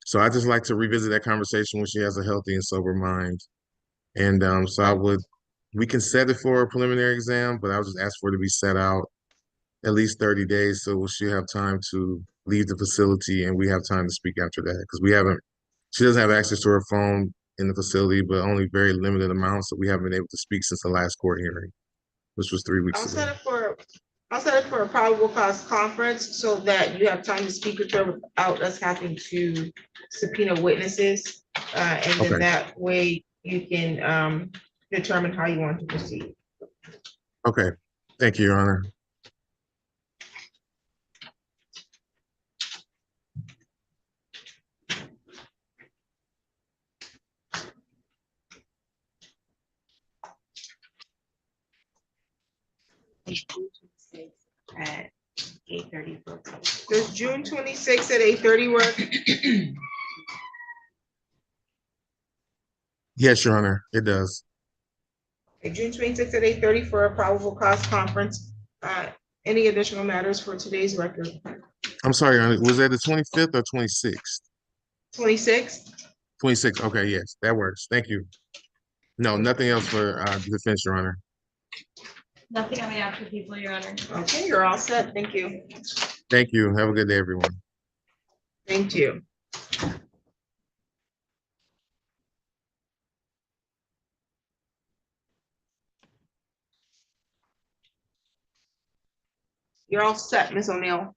So I just like to revisit that conversation when she has a healthy and sober mind. And so we can set it for a preliminary exam, but I'll just ask for it to be set out at least 30 days. So she'll have time to leave the facility and we have time to speak after that. Because she doesn't have access to her phone in the facility, but only very limited amounts. So we haven't been able to speak since the last court hearing, which was 3 weeks ago. I'll set it for a probable cause conference so that you have time to speak with her without us having to subpoena witnesses. And then that way you can determine how you want to proceed. Okay, thank you, Your Honor. At 8:30. Does June 26th at 8:30 work? Yes, Your Honor, it does. Okay, June 26th at 8:30 for a probable cause conference. Any additional matters for today's record? I'm sorry, Your Honor, was that the 25th or 26th? 26th? 26th, okay, yes, that works. Thank you. No, nothing else for defense, Your Honor. Nothing on behalf of the people, Your Honor. Okay, you're all set. Thank you. Thank you. Have a good day, everyone. Thank you. You're all set, Ms. O'Neill.